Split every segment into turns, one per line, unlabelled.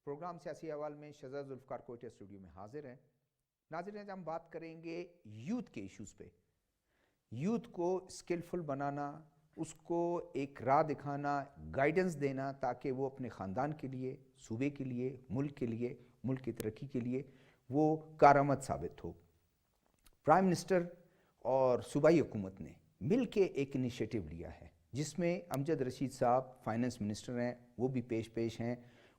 Programme سیاسی احوال میں شہزاد ذوالفقار کوئٹہ اسٹوڈیو میں حاضر ہیں۔ ناظرین، ہم بات کریں گے یوتھ کے ایشوز پہ۔ یوتھ کو اسکلفل بنانا، اس کو ایک راہ دکھانا، گائیڈنس دینا تاکہ وہ اپنے خاندان کے لیے، صوبے کے لیے، ملک کے لیے، ملک کی ترقی کے لیے وہ کارآمد ثابت ہو۔ پرائم منسٹر اور صوبائی حکومت نے مل کے ایک انیشیٹو لیا ہے جس میں امجد رشید صاحب فائنانس منسٹر ہیں، وہ بھی پیش ہیں،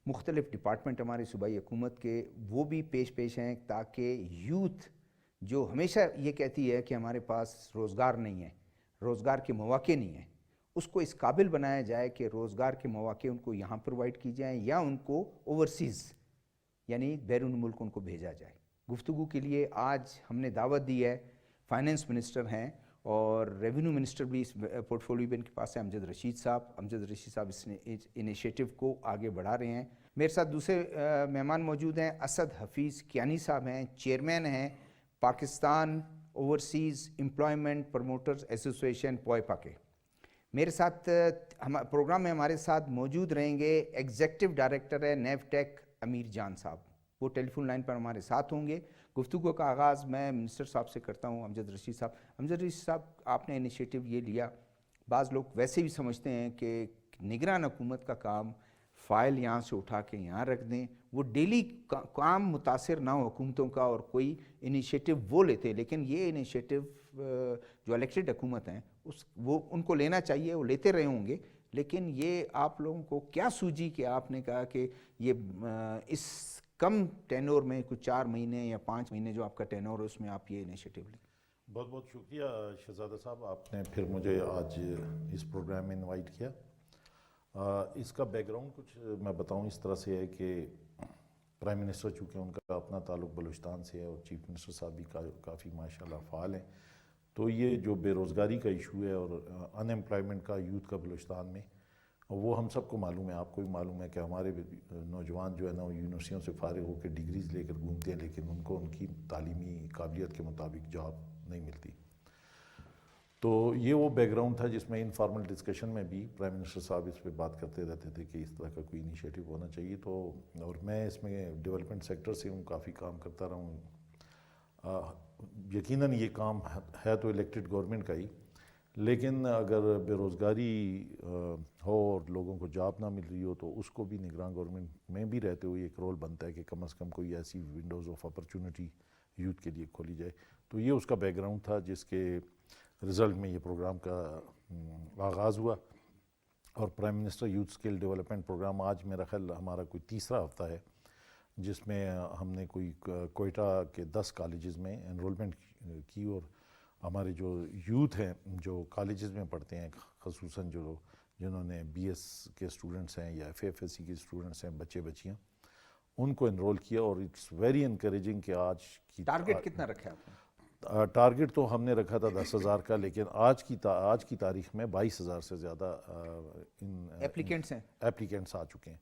مختلف ڈپارٹمنٹ ہماری صوبائی حکومت کے وہ بھی پیش ہیں، تاکہ یوتھ جو ہمیشہ یہ کہتی ہے کہ ہمارے پاس روزگار نہیں ہے، روزگار کے مواقع نہیں ہیں، اس کو اس قابل بنایا جائے کہ روزگار کے مواقع ان کو یہاں پرووائڈ کی جائیں یا ان کو اوورسیز یعنی بیرون ملک ان کو بھیجا جائے۔ گفتگو کے لیے آج ہم نے دعوت دی ہے، فائنانس منسٹر ہیں اور ریونیو منسٹر بھی اس پورٹ فولیو بھی ان کے پاس ہے، امجد رشید صاحب اس انیشیٹو کو آگے بڑھا رہے ہیں۔ میرے ساتھ دوسرے مہمان موجود ہیں، اسد حفیظ کیانی صاحب ہیں، چیئرمین ہیں Pakistan overseas employment promoters association پوئپا کے۔ میرے ساتھ پروگرام میں ہمارے ساتھ موجود رہیں گے ایگزیکٹو ڈائریکٹر ہے نیو ٹیک امیر جان صاحب، وہ ٹیلی فون لائن پر ہمارے ساتھ ہوں گے۔ گفتگو کا آغاز میں منسٹر صاحب سے کرتا ہوں، امجد رشید صاحب آپ نے انیشیٹو یہ لیا، بعض لوگ ویسے بھی سمجھتے ہیں کہ نگران حکومت کا کام فائل یہاں سے اٹھا کے یہاں رکھ دیں، وہ ڈیلی کام متاثر نہ ہو حکومتوں کا اور کوئی انیشیٹو وہ لیتے، لیکن یہ انیشیٹو جو الیکٹڈ حکومت ہیں وہ ان کو لینا چاہیے، وہ لیتے رہے ہوں گے، لیکن یہ آپ لوگوں کو کیا سوجی کہ آپ نے کہا کہ یہ اس کم ٹینور میں کچھ 4 مہینے یا 5 مہینے جو آپ کا ٹینور ہے اس میں آپ یہ انیشیٹو لیں؟
بہت بہت شکریہ شہزادہ صاحب، آپ نے پھر مجھے آج اس پروگرام میں انوائٹ کیا۔ اس کا بیک گراؤنڈ کچھ میں بتاؤں اس طرح سے ہے کہ پرائم منسٹر چونکہ ان کا اپنا تعلق بلوچستان سے ہے اور چیف منسٹر صاحب بھی کافی ماشاءاللہ فعال ہیں، تو یہ جو بے روزگاری کا ایشو ہے اور ان ایمپلائمنٹ کا یوتھ کا بلوچستان میں، وہ ہم سب کو معلوم ہے، آپ کو بھی معلوم ہے کہ ہمارے نوجوان جو ہے نا وہ یونیورسٹیوں سے فارغ ہو کے ڈگریز لے کر گھومتے ہیں، لیکن ان کو ان کی تعلیمی قابلیت کے مطابق جاب نہیں ملتی۔ تو یہ وہ بیک گراؤنڈ تھا جس میں انفارمل ڈسکشن میں بھی پرائم منسٹر صاحب اس پہ بات کرتے رہتے تھے کہ اس طرح کا کوئی انیشیٹو ہونا چاہیے، تو اور میں اس میں ڈیولپمنٹ سیکٹر سے ہوں، کافی کام کرتا رہا ہوں۔ یقیناً یہ کام ہے تو الیکٹڈ گورنمنٹ کا ہی، لیکن اگر بے روزگاری ہو اور لوگوں کو جاب نہ مل رہی ہو تو اس کو بھی نگران گورنمنٹ میں بھی رہتے ہوئے ایک رول بنتا ہے کہ کم از کم کوئی ایسی ونڈوز آف اپرچونٹی یوتھ کے لیے کھولی جائے۔ تو یہ اس کا بیک گراؤنڈ تھا جس کے رزلٹ میں یہ پروگرام کا آغاز ہوا، اور prime minister youth skill development programme آج میرا خیال ہمارا کوئی تیسرا ہفتہ ہے، جس میں ہم نے کوئی کوئٹہ کے 10 کالجز میں انرولمنٹ کی، اور ہمارے جو یوتھ ہیں جو کالجز میں پڑھتے ہیں، خصوصاً جنہوں نے بی ایس کے اسٹوڈنٹس ہیں یا ایف ایس سی کے اسٹوڈنٹس ہیں، بچے بچیاں، ان کو انرول کیا، اور اٹس ویری انکریجنگ کہ آج کی
ٹارگٹ کتنا رکھا ہے آپ نے؟
ٹارگٹ تو ہم نے رکھا تھا 10,000 کا، لیکن آج کی تاریخ میں 22,000 سے زیادہ ایپلیکینٹس آ چکے ہیں۔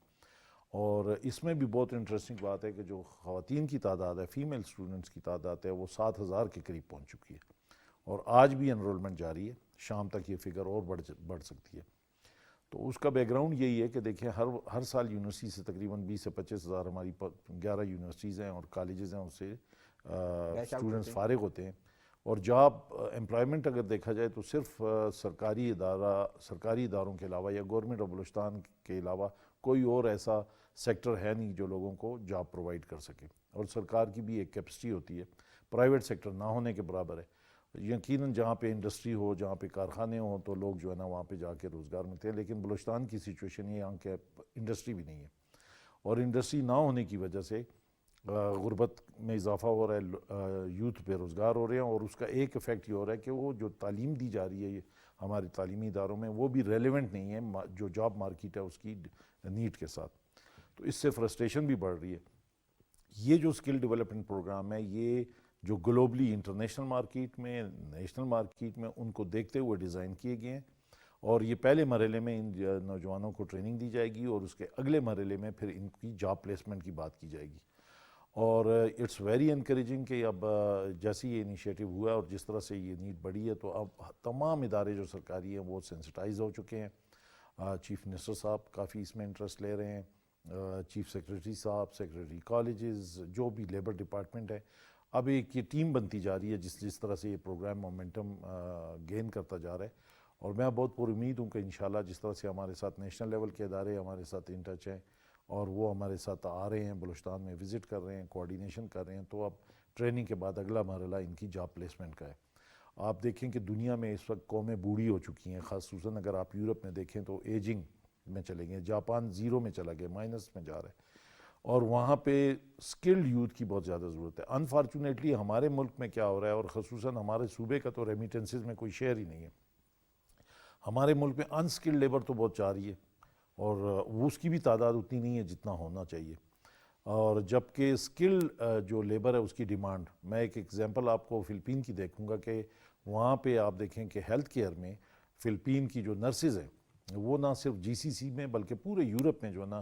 اور اس میں بھی بہت انٹرسٹنگ بات ہے کہ جو خواتین کی تعداد ہے، فیمیل اسٹوڈنٹس کی تعداد ہے، وہ 7,000 کے قریب پہنچ چکی ہے، اور آج بھی انرولمنٹ جاری ہے، شام تک یہ فگر اور بڑھ سکتی ہے۔ تو اس کا بیک گراؤنڈ یہی ہے کہ دیکھیں ہر سال یونیورسٹی سے تقریباً 20 سے 25,000 ہماری 11 یونیورسٹیز ہیں اور کالجز ہیں، ان سے اسٹوڈنٹس فارغ ہوتے ہیں، اور جاب امپلائمنٹ اگر دیکھا جائے تو صرف سرکاری اداروں کے علاوہ یا گورنمنٹ آف بلوچستان کے علاوہ کوئی اور ایسا سیکٹر ہے نہیں جو لوگوں کو جاب پرووائڈ کر سکے، اور سرکار کی بھی ایک کیپیسٹی ہوتی ہے، پرائیویٹ سیکٹر نہ ہونے کے برابر ہے۔ یقیناً جہاں پہ انڈسٹری ہو، جہاں پہ کارخانے ہوں تو لوگ جو ہے نا وہاں پہ جا کے روزگار ملتے ہیں، لیکن بلوچستان کی سچویشن یہ یہاں کہ انڈسٹری بھی نہیں ہے، اور انڈسٹری نہ ہونے کی وجہ سے غربت میں اضافہ ہو رہا ہے، یوتھ بے روزگار ہو رہے ہیں، اور اس کا ایک ایفیکٹ یہ ہو رہا ہے کہ وہ جو تعلیم دی جا رہی ہے ہمارے تعلیمی اداروں میں، وہ بھی ریلیونٹ نہیں ہے جو جاب مارکیٹ ہے اس کی نیڈ کے ساتھ، تو اس سے فرسٹریشن بھی بڑھ رہی ہے۔ یہ جو اسکل ڈیولپمنٹ پروگرام ہے، یہ جو گلوبلی انٹرنیشنل مارکیٹ میں، نیشنل مارکیٹ میں، ان کو دیکھتے ہوئے ڈیزائن کیے گئے ہیں، اور یہ پہلے مرحلے میں ان نوجوانوں کو ٹریننگ دی جائے گی، اور اس کے اگلے مرحلے میں پھر ان کی جاب پلیسمنٹ کی بات کی جائے گی۔ اور اٹس ویری انکریجنگ کہ اب جیسے یہ انیشیٹو ہوا اور جس طرح سے یہ نیڈ بڑھی ہے، تو اب تمام ادارے جو سرکاری ہیں وہ سینسٹائز ہو چکے ہیں۔ چیف منسٹر صاحب کافی اس میں انٹرسٹ لے رہے ہیں، چیف سیکرٹری صاحب, سیکرٹری کالجز, جو بھی لیبر ڈپارٹمنٹ ہے, اب ایک یہ ٹیم بنتی جا رہی ہے جس طرح سے یہ پروگرام مومنٹم گین کرتا جا رہا ہے. اور میں بہت پر امید ہوں کہ انشاءاللہ جس طرح سے ہمارے ساتھ نیشنل لیول کے ادارے ہمارے ساتھ ان ٹچ ہیں اور وہ ہمارے ساتھ آ رہے ہیں, بلوچستان میں وزٹ کر رہے ہیں, کوآرڈینیشن کر رہے ہیں, تو اب ٹریننگ کے بعد اگلا مرحلہ ان کی جاب پلیسمنٹ کا ہے. آپ دیکھیں کہ دنیا میں اس وقت قومیں بوڑھی ہو چکی ہیں, خصوصاً اگر آپ یورپ میں دیکھیں تو ایجنگ میں چلے گئے, جاپان زیرو میں چلا گیا, مائنس میں جا رہا ہے, اور وہاں پہ سکلڈ یوتھ کی بہت زیادہ ضرورت ہے. انفارچونیٹلی ہمارے ملک میں کیا ہو رہا ہے, اور خصوصاً ہمارے صوبے کا تو ریمیٹنسز میں کوئی شیئر ہی نہیں ہے. ہمارے ملک میں انسکلڈ لیبر تو بہت چاہ رہی ہے, اور وہ اس کی بھی تعداد اتنی نہیں ہے جتنا ہونا چاہیے. اور جبکہ اسکل جو لیبر ہے اس کی ڈیمانڈ, میں ایک ایگزامپل آپ کو فلپین کی دیکھوں گا کہ وہاں پہ آپ دیکھیں کہ ہیلتھ کیئر میں فلپین کی جو نرسز ہیں وہ نہ صرف جی سی سی میں بلکہ پورے یورپ میں جو ہے نا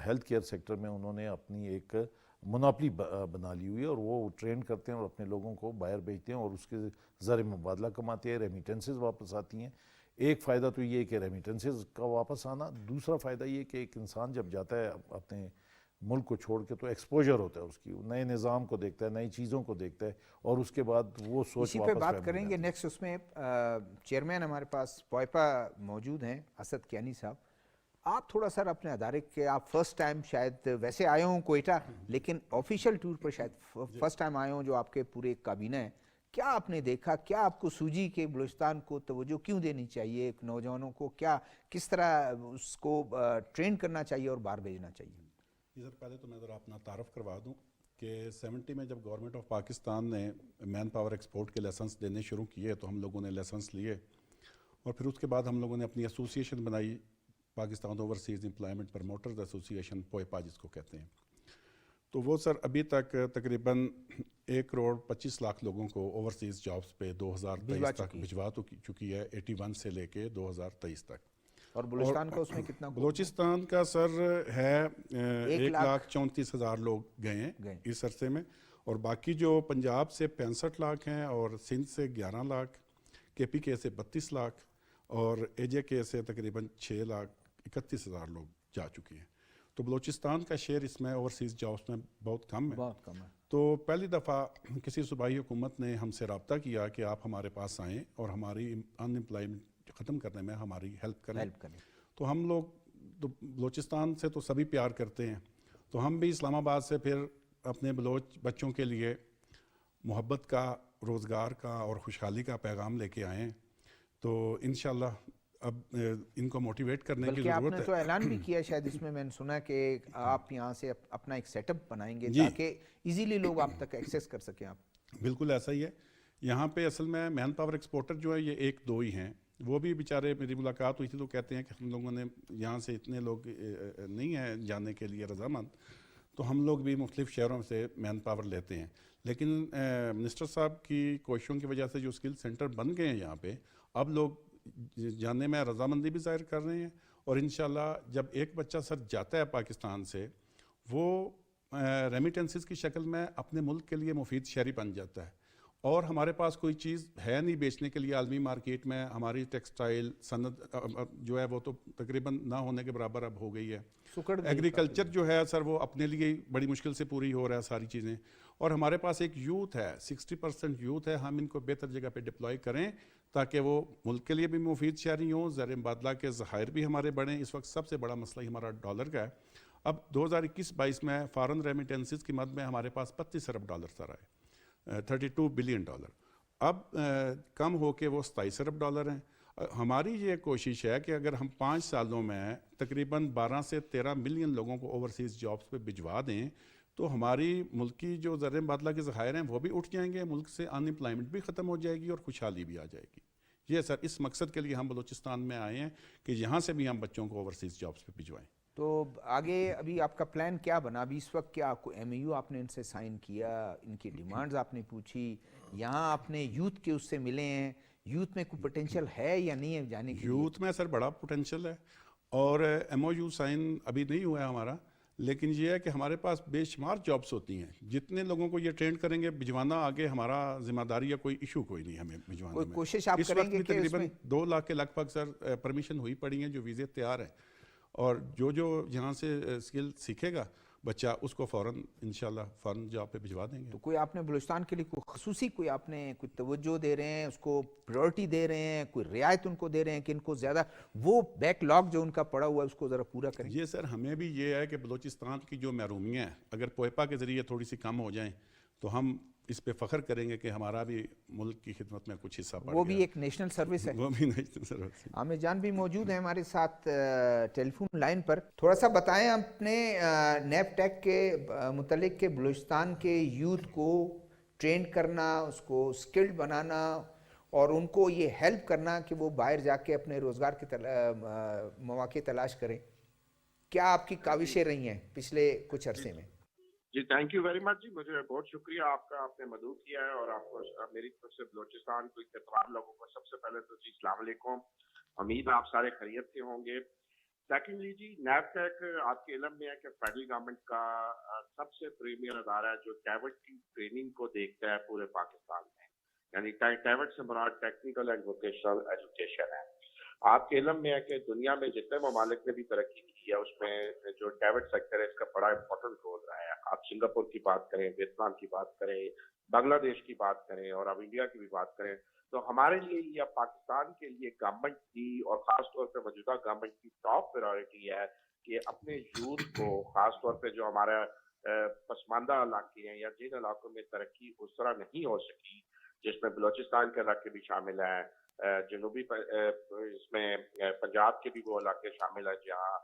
ہیلتھ کیئر سیکٹر میں انہوں نے اپنی ایک مناپلی بنا لی ہوئی ہے, اور وہ ٹرین کرتے ہیں اور اپنے لوگوں کو باہر بھیجتے ہیں اور اس کے زر مبادلہ کماتے ہیں, ریمیٹنسز واپس آتی ہیں. ایک فائدہ تو یہ ہے کہ ریمیٹنسز کا واپس آنا, دوسرا فائدہ یہ کہ ایک انسان جب جاتا ہے اپنے ملک کو چھوڑ کے تو ایکسپوجر ہوتا ہے اس کی, نئے نظام کو دیکھتا ہے, نئی چیزوں کو دیکھتا ہے, اور اس کے بعد وہ سوچ
اسی
واپس
پہ بات کریں گے نیکسٹ. اس میں چیئرمین ہمارے پاس پوئپا موجود ہیں, اسد کیانی صاحب. آپ تھوڑا سر اپنے ادارے کے, آپ فرسٹ ٹائم شاید ویسے آئے ہوں کوئٹہ, لیکن آفیشیل ٹور پر شاید فرسٹ ٹائم آئے ہوں جو آپ کے پورے کابینہ ہے. کیا آپ نے دیکھا, کیا آپ کو سوجی کہ بلوچستان کو توجہ کیوں دینی چاہیے, نوجوانوں کو کیا کس طرح اس کو ٹرین کرنا چاہیے اور باہر بھیجنا چاہیے؟
جی سر, پہلے تو میں ذرا اپنا تعارف کروا دوں کہ 70 میں جب گورنمنٹ آف پاکستان نے مین پاور ایکسپورٹ کے لائسنس دینے شروع کیے تو ہم لوگوں نے لائسنس لیے, اور پھر اس کے بعد ہم لوگوں نے اپنی ایسوسیشن بنائی, Pakistan overseas employment promoters association, POEPA جس کو کہتے ہیں. تو وہ سر ابھی تک تقریباً 1.25 کروڑ لوگوں کو اوورسیز جابس پہ 2023 تک بھجوا چکی ہے, 81 سے لے کے 2023 تک.
اور بلوچستان کا اس میں کتنا؟
بلوچستان کا سر ہے 1,34,000 لوگ گئے ہیں اس عرصے میں, اور باقی جو پنجاب سے 65 لاکھ ہیں, اور سندھ سے 11 لاکھ, کے پی کے سے 32 لاکھ, اور اے جے کے سے تقریباً 6,31,000 لوگ جا چکے ہیں. تو بلوچستان کا شیئر اس میں اوورسیز جابس میں بہت کم ہے. تو پہلی دفعہ کسی صوبائی حکومت نے ہم سے رابطہ کیا کہ آپ ہمارے پاس آئیں اور ہماری ان امپلائمنٹ ختم کرنے میں ہماری ہیلپ کریں. تو ہم لوگ تو بلوچستان سے تو سبھی پیار کرتے ہیں, تو ہم بھی اسلام آباد سے پھر اپنے بلوچ بچوں کے لیے محبت کا, روزگار کا اور خوشحالی کا پیغام لے کے آئے ہیں. تو انشاءاللہ اب ان کو موٹیویٹ کرنے کی ضرورت ہے.
آپ نے تو اعلان بھی کیا شاید اس میں نے سنا کہ آپ یہاں سے اپنا ایک سیٹ اپ بنائیں گے تاکہ ایزیلی لوگ آپ تک ایکسیس کر سکیں. آپ
بالکل ایسا ہی ہے. یہاں پہ اصل میں مین پاور ایکسپورٹر جو ہے یہ 1-2 ہی ہیں, وہ بھی بیچارے, میری ملاقات ہوئی تھی تو کہتے ہیں کہ ہم لوگوں نے یہاں سے اتنے لوگ نہیں ہیں جانے کے لیے رضامند, تو ہم لوگ بھی مختلف شہروں سے مین پاور لیتے ہیں. لیکن منسٹر صاحب کی کوششوں کی وجہ سے جو اسکل سینٹر بن گئے ہیں یہاں پہ, اب لوگ جانے میں رضامندی بھی ظاہر کر رہے ہیں, اور انشاءاللہ جب ایک بچہ سر جاتا ہے پاکستان سے, وہ ریمیٹنسز کی شکل میں اپنے ملک کے لیے مفید شہری بن جاتا ہے. اور ہمارے پاس کوئی چیز ہے نہیں بیچنے کے لیے عالمی مارکیٹ میں, ہماری ٹیکسٹائل صنعت جو ہے وہ تو تقریباً نہ ہونے کے برابر اب ہو گئی ہے. ایگریکلچر جو ہے سر وہ اپنے لیے بڑی مشکل سے پوری ہو رہا ہے ساری چیزیں, اور ہمارے پاس ایک یوتھ ہے, 60% یوتھ ہے. ہم ان کو بہتر جگہ پہ ڈپلوائے کریں تاکہ وہ ملک کے لیے بھی مفید شہری ہوں, زر مبادلہ کے ذخائر بھی ہمارے بڑھیں. اس وقت سب سے بڑا مسئلہ ہی ہمارا ڈالر کا ہے. اب 2021-22 میں فارن ریمیٹنسز کی مد میں ہمارے پاس $35 ارب سر آئے, $32 بلین. اب کم ہو کے وہ $27 ارب ہیں. ہماری یہ کوشش ہے کہ اگر ہم 5 سالوں میں تقریباً 12 سے 13 ملین لوگوں کو اوورسیز جابس پہ بھجوا دیں تو ہماری ملکی جو زر مبادلہ کے ذخائر ہیں وہ بھی اٹھ جائیں گے, ملک سے ان امپلائمنٹ بھی ختم ہو جائے گی اور خوشحالی بھی آ جائے گی. یہ سر اس مقصد کے لیے ہم بلوچستان میں آئے ہیں کہ یہاں سے بھی ہم بچوں کو اوورسیز جابس پہ بھجوائیں.
تو آگے ابھی آپ کا پلان کیا بنا؟ ابھی اس وقت کیا ایم اے یو آپ نے ان سے سائن کیا, ان کی ڈیمانڈز آپ نے پوچھی, یہاں آپ نے یوتھ کے اس سے ملے ہیں, یوتھ میں کوئی پوٹینشیل ہے یا نہیں ہے جانے کے؟
یوتھ میں سر بڑا پوٹینشیل ہے, اور ایم او یو سائن ابھی نہیں ہوا ہے ہمارا, لیکن یہ ہے کہ ہمارے پاس بے شمار جابس ہوتی ہیں. جتنے لوگوں کو یہ ٹرینڈ کریں گے بھجوانا آگے ہمارا ذمہ داری یا کوئی ایشو کوئی نہیں ہمیں بھجوانے میں.
کوشش آپ کریں گے کہ
تقریباً 2 لاکھ کے لگ بھگ سر پرمیشن ہوئی پڑی ہیں جو ویزے تیار ہیں, اور جو یہاں سے اسکل سیکھے گا بچہ اس کو فوراً انشاءاللہ فوراً جاب پہ بھجوا دیں گے.
تو کوئی آپ نے بلوچستان کے لیے کوئی خصوصی کوئی آپ نے کوئی توجہ دے رہے ہیں، اس کو پریورٹی دے رہے ہیں، کوئی رعایت ان کو دے رہے ہیں کہ ان کو زیادہ وہ بیک لاگ جو ان کا پڑا ہوا ہے اس کو ذرا پورا کریں؟
یہ سر ہمیں بھی یہ ہے کہ بلوچستان کی جو محرومیاں ہیں اگر پوئپا کے ذریعے تھوڑی سی کم ہو جائیں تو ہم اس پہ فخر کریں گے کہ ہمارا بھی ملک کی خدمت میں کچھ حصہ پڑ گیا.
وہ بھی ایک نیشنل سروس ہے.
وہ بھی نیشنل سروس.
عامر جان بھی موجود ہیں ہمارے ساتھ ٹیلی فون لائن پر. تھوڑا سا بتائیں اپنے نیپ ٹیک کے متعلق کہ بلوچستان کے یوتھ کو ٹرین کرنا، اس کو اسکلڈ بنانا اور ان کو یہ ہیلپ کرنا کہ وہ باہر جا کے اپنے روزگار کے مواقع تلاش کریں. کیا آپ کی کاوشیں رہی ہیں پچھلے کچھ عرصے میں؟
جی تھینک یو ویری مچ جی، مجھے بہت شکریہ آپ کا، آپ نے مدعو کیا ہے اور آپ کو میری طرف سے بلوچستان کو تمام لوگوں کو سب سے پہلے تو جی السلام علیکم. امید آپ سارے خیریت سے ہوں گے. سیکنڈلی جی نیپ ٹیک آپ کے علم میں ہے کہ فیڈرل گورنمنٹ کا سب سے پریمیئر ادارہ ہے جو ٹیوٹ کی ٹریننگ کو دیکھتا ہے پورے پاکستان میں، یعنی ٹیوٹ سے مراد ٹیکنیکل اینڈ ووکیشنل ایجوکیشن ہے. آپ کے علم میں ہے کہ دنیا میں جتنے ممالک نے بھی ترقی کی ہے اس میں جو ٹیوٹ سیکٹر ہے اس کا بڑا امپورٹنٹ رول رہا ہے. آپ سنگاپور کی بات کریں، ویتنام کی بات کریں، بنگلہ دیش کی بات کریں اور اب انڈیا کی بھی بات کریں، تو ہمارے لیے یا پاکستان کے لیے گورنمنٹ کی اور خاص طور پہ موجودہ گورنمنٹ کی ٹاپ پرائورٹی ہے کہ اپنے یوتھ کو، خاص طور پہ جو ہمارا پسماندہ علاقے ہیں یا جن علاقوں میں ترقی اس طرح نہیں ہو سکی، جس میں بلوچستان کے علاقے بھی شامل ہیں، جنوبی اس میں پنجاب کے بھی وہ علاقے شامل ہیں جہاں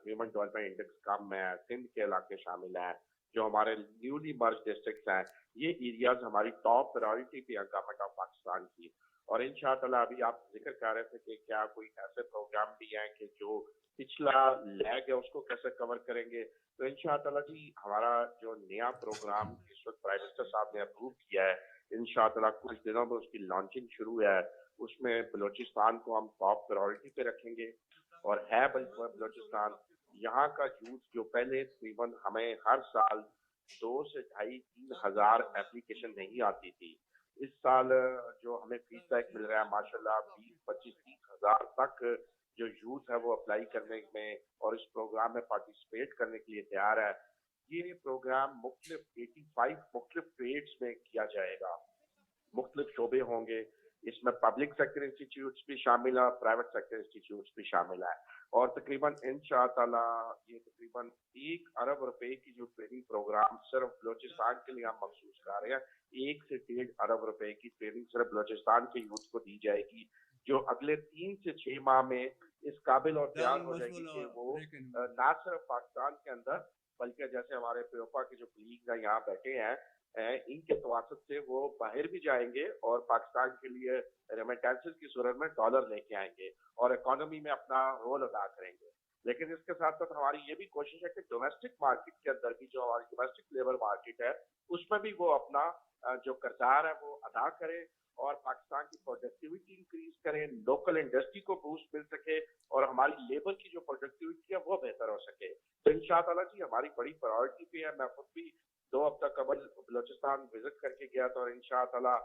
ہیومن ڈیولپمنٹ انڈیکس کم ہے، سندھ کے علاقے شامل ہیں، جو ہمارے نیولی مرج ڈسٹرکٹس ہیں، یہ ایریاز ہماری ٹاپ پرائورٹی پہ ہیں گورنمنٹ آف پاکستان کی. اور انشاءاللہ ابھی آپ ذکر کر رہے تھے کہ کیا کوئی ایسے پروگرام بھی ہیں کہ جو پچھلا لیگ ہے اس کو کیسے کور کریں گے، تو انشاءاللہ جی ہمارا جو نیا پروگرام اس وقت پرائم منسٹر صاحب نے اپروو کیا ہے، انشاءاللہ کچھ دنوں میں اس کی لانچنگ شروع ہے. اس میں بلوچستان کو ہم ٹاپ پرائورٹی پہ رکھیں گے اور ہے بلوچستان یہاں کا یوتھ جو پہلے تقریباً ہمیں ہر سال 2 سے 2,500 3 ہزار اپلیکیشن نہیں آتی تھی، اس سال جو ہمیں فیڈ بیک مل رہا ہے ماشاءاللہ 20 25 30 ہزار تک جو یوتھ ہے وہ اپلائی کرنے میں اور اس پروگرام میں پارٹیسپیٹ کرنے کے لیے تیار ہے. یہ پروگرام مختلف 85 مختلف ٹریڈز میں کیا جائے گا، مختلف شعبے ہوں گے، اس میں پبلک سیکٹر انسٹیٹیوٹس بھی شامل ہے، پرائیویٹ سیکٹر انسٹیٹیوٹس بھی شامل ہے. اور تقریباً انشاءاللہ یہ تقریباً 1 ارب روپے کی جو ٹریننگ پروگرام صرف بلوچستان کے لیے ہم مخصوص کر رہے ہیں، 1 سے 1.5 ارب روپے کی ٹریننگ صرف بلوچستان کے یوتھ کو دی جائے گی، جو اگلے 3 سے 6 ماہ میں اس قابل اور تیار ہو جائے گی کہ وہ نہ صرف پاکستان کے اندر بلکہ جیسے ہمارے پیوپا کے جو کلیگز ہیں یہاں بیٹھے ہیں، ان کے تواسط سے وہ باہر بھی جائیں گے اور پاکستان کے لیے ریمیٹنسز کی صورت میں ڈالر لے کے آئیں گے اور اکانومی میں اپنا رول ادا کریں گے. لیکن اس کے ساتھ ساتھ ہماری یہ بھی کوشش ہے کہ ڈومیسٹک مارکیٹ کے اندر بھی جو ہماری ڈومیسٹک لیبر مارکیٹ ہے اس میں بھی وہ اپنا جو کردار ہے وہ ادا کرے اور پاکستان کی پروڈکٹیوٹی انکریز کریں، لوکل انڈسٹری کو بوسٹ مل سکے اور ہماری لیبر کی جو پروڈکٹیوٹی ہے وہ بہتر ہو سکے. تو انشاءاللہ جی ہماری بڑی پرائورٹی پہ ہے. میں خود بھی 2 ہفتہ قبل بلوچستان وزٹ کر کے گیا تھا اور انشاءاللہ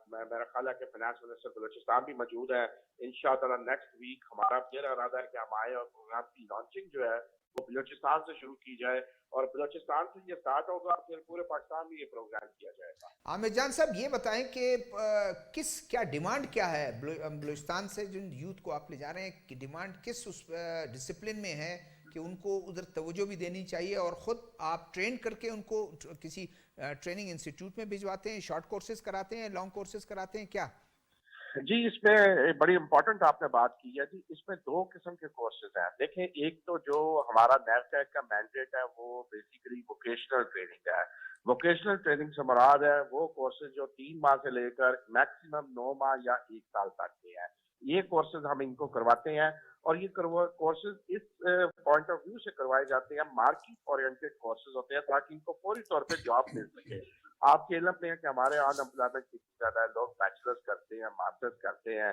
میرا خیال ہے کہ فائنانس منسٹر بلوچستان بھی موجود ہے. انشاءاللہ نیکسٹ ویک ہمارا میرا ارادہ ہے کہ ہم آئے اور پروگرام کی لانچنگ جو ہے وہ بلوچستان سے شروع کی جائے اور بلوچستان سے یہ سٹارٹ ہوگا پھر پورے پاکستان میں یہ پروگرام کیا جائے گا.
عامر جان صاحب یہ بتائیں کہ کیا ڈیمانڈ کیا ہے بلوچستان سے جن یوتھ کو آپ لے جا رہے ہیں، کہ ڈیمانڈ کس اس ڈسپلن میں ہے کہ ان کو ادھر توجہ بھی دینی چاہیے اور خود آپ ٹرین کر کے ان کو کسی ٹریننگ انسٹیٹیوٹ میں بھجواتے ہیں، شارٹ کورسز کراتے ہیں، لانگ کورسز کراتے ہیں، کیا؟
جی اس میں بڑی امپورٹنٹ آپ نے بات کی ہے جی. اس میں 2 قسم کے کورسز ہیں. دیکھیں ایک تو جو ہمارا نیپ ٹیک کا مینڈیٹ ہے وہ بیسیکلی ووکیشنل ٹریننگ ہے. ووکیشنل ٹریننگ سے مراد ہے وہ کورسز جو 3 ماہ سے لے کر میکسیمم 9 ماہ یا 1 سال تک کے ہیں. یہ کورسز ہم ان کو کرواتے ہیں اور یہ کورسز اس پوائنٹ آف ویو سے کروائے جاتے ہیں، مارکیٹ اورینٹڈ کورسز ہوتے ہیں تاکہ ان کو فوری طور پہ جاب مل سکے. آپ کے علم میں ہے کہ ہمارے ان امپلائمنٹ کتنی زیادہ ہے، لوگ بیچلرز کرتے ہیں، ماسٹرز کرتے ہیں،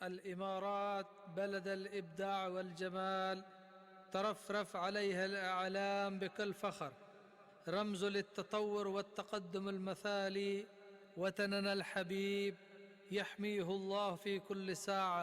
الإمارات بلد الإبداع والجمال، ترفرف عليها الإعلام بكل فخر، رمز للتطور والتقدم المثالي، وطننا الحبيب يحميه الله في كل ساعة.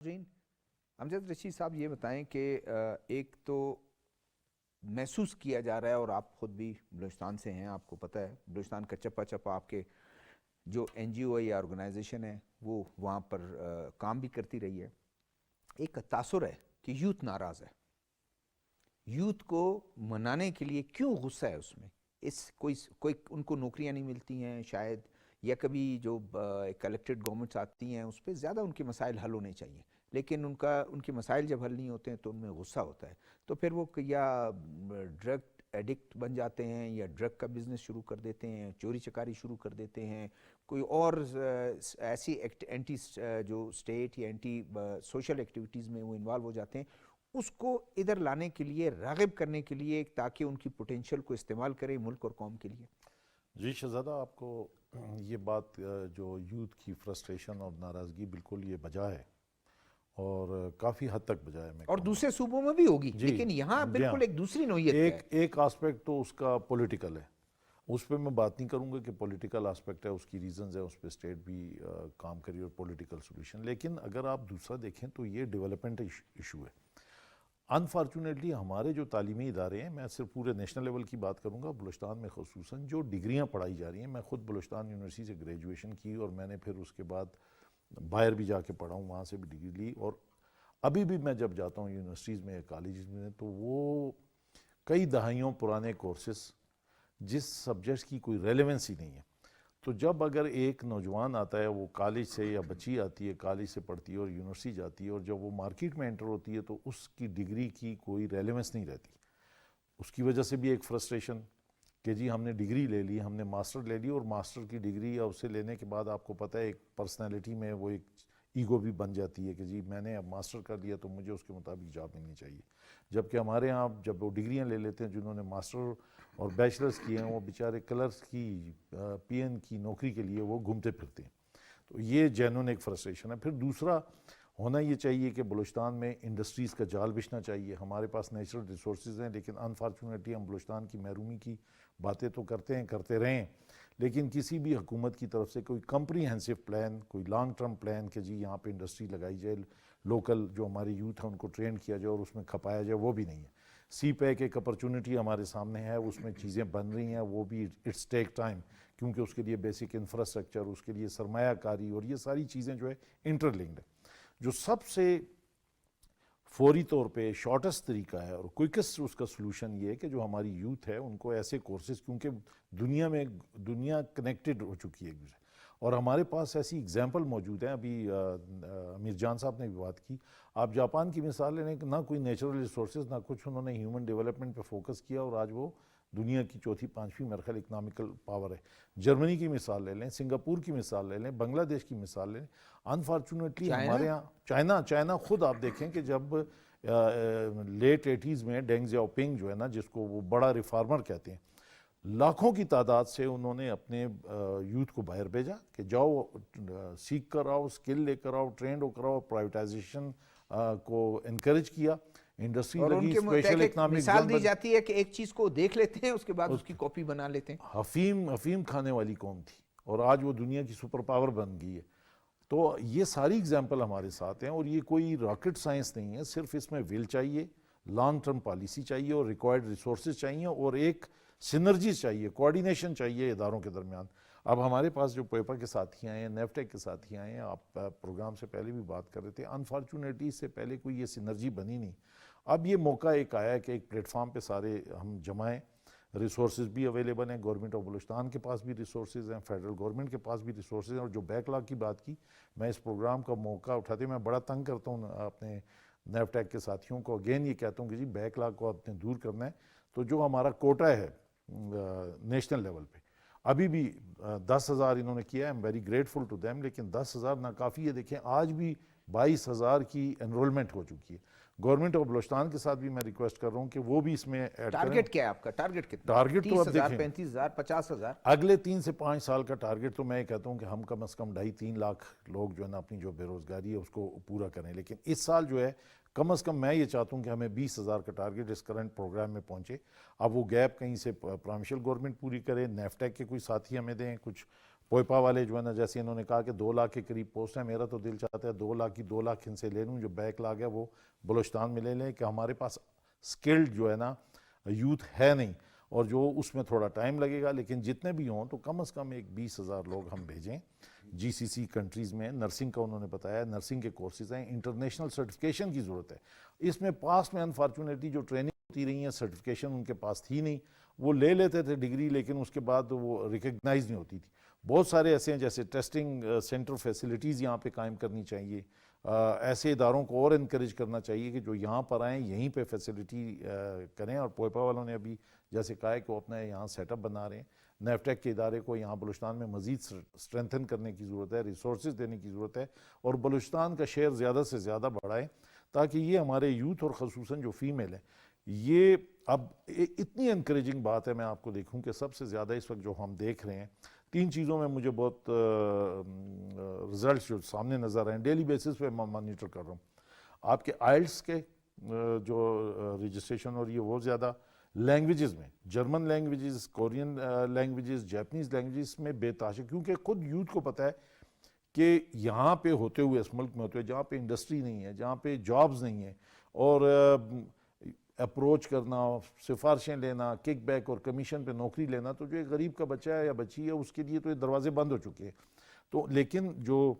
امجد رشید صاحب یہ بتائیں کہ ایک تو محسوس کیا جا رہا ہے، اور آپ خود بھی بلوچستان سے ہیں، آپ کو پتہ ہے بلوچستان کا چپا چپا آپ کے جو این جی او یا آرگنائزیشن ہے وہ وہاں پر کام بھی کرتی رہی ہے، ایک تاثر ہے کہ یوتھ ناراض ہے. یوتھ کو منانے کے لیے کیوں غصہ ہے اس میں؟ کوئی ان کو نوکریاں نہیں ملتی ہیں شاید، یا کبھی جو ایک الیکٹڈ گورنمنٹس آتی ہیں اس پہ زیادہ ان کے مسائل حل ہونے چاہیے، لیکن ان کے مسائل جب حل نہیں ہوتے ہیں تو ان میں غصہ ہوتا ہے، تو پھر وہ یا ڈرگ ایڈکٹ بن جاتے ہیں، یا ڈرگ کا بزنس شروع کر دیتے ہیں، چوری چکاری شروع کر دیتے ہیں، کوئی اور ایسی اینٹی جو اسٹیٹ یا اینٹی سوشل ایکٹیویٹیز میں وہ انوالو ہو جاتے ہیں. اس کو ادھر لانے کے لیے، راغب کرنے کے لیے، تاکہ ان کی پوٹینشیل کو استعمال کرے ملک اور قوم کے لیے.
جی شہزادہ، آپ کو یہ بات جو یوتھ کی فرسٹریشن اور ناراضگی بالکل یہ بجا ہے، اور کافی حد تک بجا ہے.
اور دوسرے صوبوں میں بھی ہوگی، لیکن یہاں بالکل ایک دوسری نوعیت ہے.
ایک آسپیکٹ تو اس کا پولیٹیکل ہے، اس پہ میں بات نہیں کروں گا کہ پولیٹیکل آسپیکٹ ہے، اس کی ریزنز ہیں، اس پہ اسٹیٹ بھی کام کری اور پولیٹیکل سولوشن. لیکن اگر آپ دوسرا دیکھیں تو یہ ڈیولپمنٹ ایشو ہے. انفارچونیٹلی ہمارے جو تعلیمی ادارے ہیں، میں صرف پورے نیشنل لیول کی بات کروں گا، بلوچستان میں خصوصاً جو ڈگریاں پڑھائی جا رہی ہیں، میں خود بلوچستان یونیورسٹی سے گریجویشن کی، اور میں نے پھر اس کے بعد باہر بھی جا کے پڑھا ہوں، وہاں سے بھی ڈگری لی. اور ابھی بھی میں جب جاتا ہوں یونیورسٹیز میں یا کالجز میں تو وہ کئی دہائیوں پرانے کورسز جس سبجیکٹس کی کوئی ریلیونس ہی نہیں ہے. تو جب اگر ایک نوجوان آتا ہے، وہ کالج سے، یا بچی آتی ہے کالج سے پڑھتی ہے اور یونیورسٹی جاتی ہے، اور جب وہ مارکیٹ میں انٹر ہوتی ہے تو اس کی ڈگری کی کوئی ریلیونس نہیں رہتی. اس کی وجہ سے بھی ایک فرسٹریشن کہ جی ہم نے ڈگری لے لی، ہم نے ماسٹر لے لی، اور ماسٹر کی ڈگری یا اسے لینے کے بعد آپ کو پتہ ہے ایک پرسنالٹی میں وہ ایک ایگو بھی بن جاتی ہے کہ جی میں نے اب ماسٹر کر لیا تو مجھے اس کے مطابق جاب ملنی چاہیے. جبکہ ہمارے ہاں جب وہ ڈگریاں لے لیتے ہیں جنہوں نے ماسٹر اور بیچلرز کیے ہیں، وہ بیچارے کلرز کی پی این کی نوکری کے لیے وہ گھومتے پھرتے ہیں. تو یہ جینون ایک فرسٹریشن ہے. پھر دوسرا ہونا یہ چاہیے کہ بلوچستان میں انڈسٹریز کا جال بچھنا چاہیے. ہمارے پاس نیچرل ریسورسز ہیں، لیکن انفارچونیٹلی ہم بلوچستان کی محرومی کی باتیں تو کرتے ہیں، کرتے رہیں، لیکن کسی بھی حکومت کی طرف سے کوئی کمپریہنسو پلان، کوئی لانگ ٹرم پلان کہ جی یہاں پہ انڈسٹری لگائی جائے، لوکل جو ہماری یوتھ ہے ان کو ٹرین کیا جائے اور اس میں کھپایا جائے، وہ بھی نہیں ہے. سی پیک ایک اپرچونٹی ہمارے سامنے ہے، اس میں چیزیں بن رہی ہیں، وہ بھی اٹس ٹیک ٹائم، کیونکہ اس کے لیے بیسک انفراسٹرکچر، اس کے لیے سرمایہ کاری اور یہ ساری چیزیں جو ہے انٹر لنکڈ ہے. جو سب سے فوری طور پہ شارٹسٹ طریقہ ہے اور کوئکسٹ اس کا سلوشن یہ ہے کہ جو ہماری یوتھ ہے ان کو ایسے کورسز، کیونکہ دنیا کنیکٹڈ ہو چکی ہے ایک دوسرے، اور ہمارے پاس ایسی اگزامپل موجود ہیں. ابھی امیر جان صاحب نے بھی بات کی، آپ جاپان کی مثال لیں، نہ کوئی نیچرل ریسورسز، نہ کچھ، انہوں نے ہیومن ڈیولپمنٹ پہ فوکس کیا، اور آج وہ دنیا کی چوتھی پانچویں میرے خیال اکنامیکل پاور ہے. جرمنی کی مثال لے لیں، سنگاپور کی مثال لے لیں، بنگلہ دیش کی مثال لے لیں. انفارچونیٹلی ہمارے یہاں چائنا خود آپ دیکھیں کہ جب لیٹ 80s میں ڈینگ زیاؤ پنگ جو ہے نا، جس کو وہ بڑا ریفارمر کہتے ہیں، لاکھوں کی تعداد سے انہوں نے اپنے یوتھ کو باہر بھیجا کہ جاؤ سیکھ کر آؤ، اسکل لے کر آؤ، ٹرینڈ ہو کر آؤ، پرائیویٹائزیشن کو انکریج کیا، انڈسٹری
اور ان
لگی،
کے
اسپیشل اکنامک
مثال دی جاتی ہے کہ ایک چیز کو دیکھ لیتے ہیں اس کے بعد اس کی کاپی بنا لیتے ہیں.
افیم کھانے والی قوم تھی اور آج وہ دنیا کی سپر پاور بن گئی ہے. تو یہ ساری اگزامپل ہمارے ساتھ ہیں، اور یہ کوئی راکٹ سائنس نہیں ہے، صرف اس میں ول چاہیے، لانگ ٹرم پالیسی چاہیے، اور ریکوائرڈ ریسورسز چاہیے، اور ایک سینرجیز چاہیے، کوارڈینیشن چاہیے اداروں کے درمیان. اب ہمارے پاس جو پیپا کے ساتھی آئے ہیں، نیفٹیک کے ساتھی آئے ہیں، آپ پروگرام سے پہلے بھی بات کر رہے تھے، انفارچونیٹلی اس سے پہلے کوئی یہ سینرجی بنی نہیں. اب یہ موقع ایک آیا ہے کہ ایک پلیٹ فارم پہ سارے ہم جمائیں، ریسورسز بھی اویلیبل ہیں، گورنمنٹ آف بلوچستان کے پاس بھی ریسورسز ہیں، فیڈرل گورنمنٹ کے پاس بھی ریسورسز ہیں. اور جو بیک لاگ کی بات کی، میں اس پروگرام کا موقع اٹھاتے میں بڑا تنگ کرتا ہوں اپنے نیفٹیک کے ساتھیوں کو، اگین یہ کہتا ہوں کہ جی بیک لاگ کو آپ نے دور کرنا ہے. تو جو ہمارا کوٹا ہے نیشنل لیول پہ، ابھی بھی 10,000 انہوں نے کیا ہے، I'm very grateful to them, لیکن 10,000 ناکافی ہے. دیکھیں آج بھی 22,000 کی انرولمنٹ ہو چکی ہے. گورنمنٹ آف بلوچستان کے ساتھ بھی میں ریکویسٹ کر رہا ہوں کہ وہ بھی اس میں ایڈ کریں.
ٹارگٹ کیا ہے آپ کا؟ ٹارگٹ کتنا؟
ٹارگٹ تو اب
30,000،
دیکھیں
35,000، 50,000؟
اگلے 3 سے 5 سال کا ٹارگٹ تو میں کہتا ہوں کہ ہم کم از کم 2.5-3 لاکھ لوگ جو ہے نا اپنی جو بے روزگاری ہے اس کو پورا کریں. لیکن اس سال جو ہے کم از کم میں یہ چاہتا ہوں کہ ہمیں 20,000 کا ٹارگٹ اس کرنٹ پروگرام میں پہنچے. اب وہ گیپ کہیں سے پروونشل گورنمنٹ پوری کرے، نیفٹیک کے کوئی ساتھی ہمیں دیں، کچھ پوئپا والے جو ہے نا، جیسے انہوں نے کہا کہ 2 لاکھ کے قریب پوسٹ ہیں، میرا تو دل چاہتا ہے 2 لاکھ کی 2 لاکھ ان سے لے لوں، جو بیک لاگ ہے وہ بلوچستان میں لے لیں، کہ ہمارے پاس سکلڈ جو ہے نا یوتھ ہے نہیں، اور جو اس میں تھوڑا ٹائم لگے گا، لیکن جتنے بھی ہوں تو کم از کم ایک 20,000 لوگ ہم بھیجیں جی سی سی کنٹریز میں. نرسنگ کا انہوں نے بتایا، نرسنگ کے کورسز ہیں، انٹرنیشنل سرٹیفکیشن کی ضرورت ہے. اس میں پاسٹ میں انفارچونیٹلی جو ٹریننگ ہوتی رہی ہیں، سرٹیفکیشن ان کے پاس تھی نہیں، وہ لے لیتے تھے ڈگری لیکن اس کے بعد وہ ریکگنائز نہیں ہوتی تھی. بہت سارے ایسے ہیں جیسے ٹیسٹنگ سینٹر فیسلٹیز یہاں پہ قائم کرنی چاہیے. ایسے اداروں کو اور انکریج کرنا چاہیے کہ جو یہاں پر آئیں یہیں پہ فیسلٹی کریں. اور پوئپا والوں نے ابھی جیسے کہا ہے کہ وہ اپنا یہاں سیٹ اپ بنا رہے ہیں. نیفٹیک کے ادارے کو یہاں بلوچستان میں مزید اسٹرینتھن کرنے کی ضرورت ہے، ریسورسز دینے کی ضرورت ہے، اور بلوچستان کا شیئر زیادہ سے زیادہ بڑھائیں تاکہ یہ ہمارے یوتھ اور خصوصاً جو فیمیل ہیں، یہ اب اتنی انکریجنگ بات ہے. میں آپ کو دیکھوں کہ سب سے زیادہ اس وقت جو ہم دیکھ رہے ہیں 3 چیزوں میں مجھے بہت رزلٹس جو سامنے نظر آئے ہیں، ڈیلی بیسس پہ میں مانیٹر کر رہا ہوں. آپ کے آئلٹس کے جو رجسٹریشن ہو رہی ہے وہ زیادہ، لینگویجز میں German languages, Korean languages, Japanese languages میں بے تحاشا، کیونکہ خود یوتھ کو پتہ ہے کہ یہاں پہ ہوتے ہوئے، اس ملک میں ہوتے ہوئے جہاں پہ انڈسٹری نہیں ہے، جہاں پہ جابز نہیں ہیں، اور اپروچ کرنا، سفارشیں لینا، کک بیک اور کمیشن پہ نوکری لینا، تو جو ایک غریب کا بچہ ہے یا بچی ہے اس کے لیے تو یہ دروازے بند ہو چکے ہیں. تو لیکن جو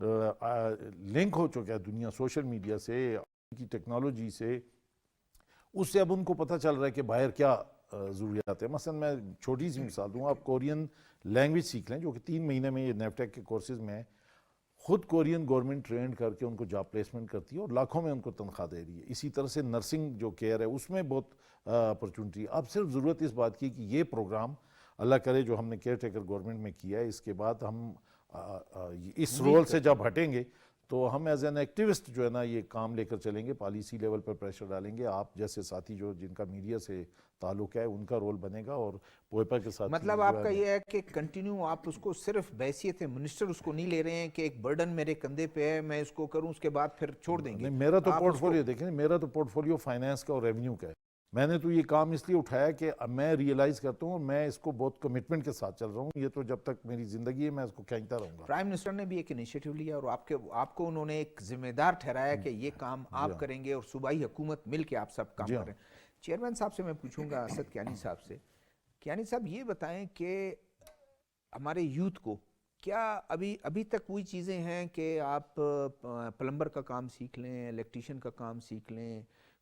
لنک ہو چکا ہے دنیا سوشل میڈیا سے، کی ٹیکنالوجی سے، اس سے اب ان کو پتہ چل رہا ہے کہ باہر کیا ضروریات ہے. مثلا میں چھوٹی سی مثال دوں، آپ کورین لینگویج سیکھ لیں جو کہ 3 مہینے میں یہ نیفٹیک کے کورسز میں خود کورین گورنمنٹ ٹرینڈ کر کے ان کو جاب پلیسمنٹ کرتی ہے اور لاکھوں میں ان کو تنخواہ دے رہی ہے. اسی طرح سے نرسنگ جو کیئر ہے اس میں بہت اپرچونٹی ہے. اب صرف ضرورت اس بات کی کہ یہ پروگرام اللہ کرے جو ہم نے کیئر ٹیکر گورنمنٹ میں کیا ہے، اس کے بعد ہم اس رول سے جب ہٹیں گے تو ہم ایز این ایکٹیوسٹ جو ہے نا یہ کام لے کر چلیں گے، پالیسی لیول پر پریشر ڈالیں گے. آپ جیسے ساتھی جو جن کا میڈیا سے تعلق ہے ان کا رول بنے گا، اور پوئپا کے ساتھ
مطلب آپ کا یہ ہے کہ کنٹینیو آپ اس کو صرف بحیثیت منسٹر اس کو نہیں لے رہے ہیں کہ ایک برڈن میرے کندھے پہ ہے میں اس کو کروں اس کے بعد پھر چھوڑ دیں گے.
میرا تو پورٹ فولیو دیکھیں، میرا تو پورٹ فولیو فائنانس کا اور ریونیو کا ہے. میں نے تو یہ کام اس لیے اٹھایا کہ میں ریئلائز کرتا ہوں میں اس کو بہت کمٹمنٹ کے ساتھ چل رہا ہوں. یہ تو جب تک میری زندگی ہے میں اس کو کھینچتا رہوں گا.
پرائم منسٹر نے بھی ایک انیشیٹو لیا اور آپ کو انہوں نے ایک ذمہ دار ٹھہرایا کہ یہ کام آپ کریں گے اور صوبائی حکومت مل کے آپ سب کام کریں. چیئرمین صاحب سے میں پوچھوں گا، اسد کیانی صاحب سے. کیانی صاحب یہ بتائیں کہ ہمارے یوتھ کو کیا ابھی تک وہی چیزیں ہیں کہ آپ پلمبر کا کام سیکھ لیں، الیکٹریشین کا کام سیکھ لیں،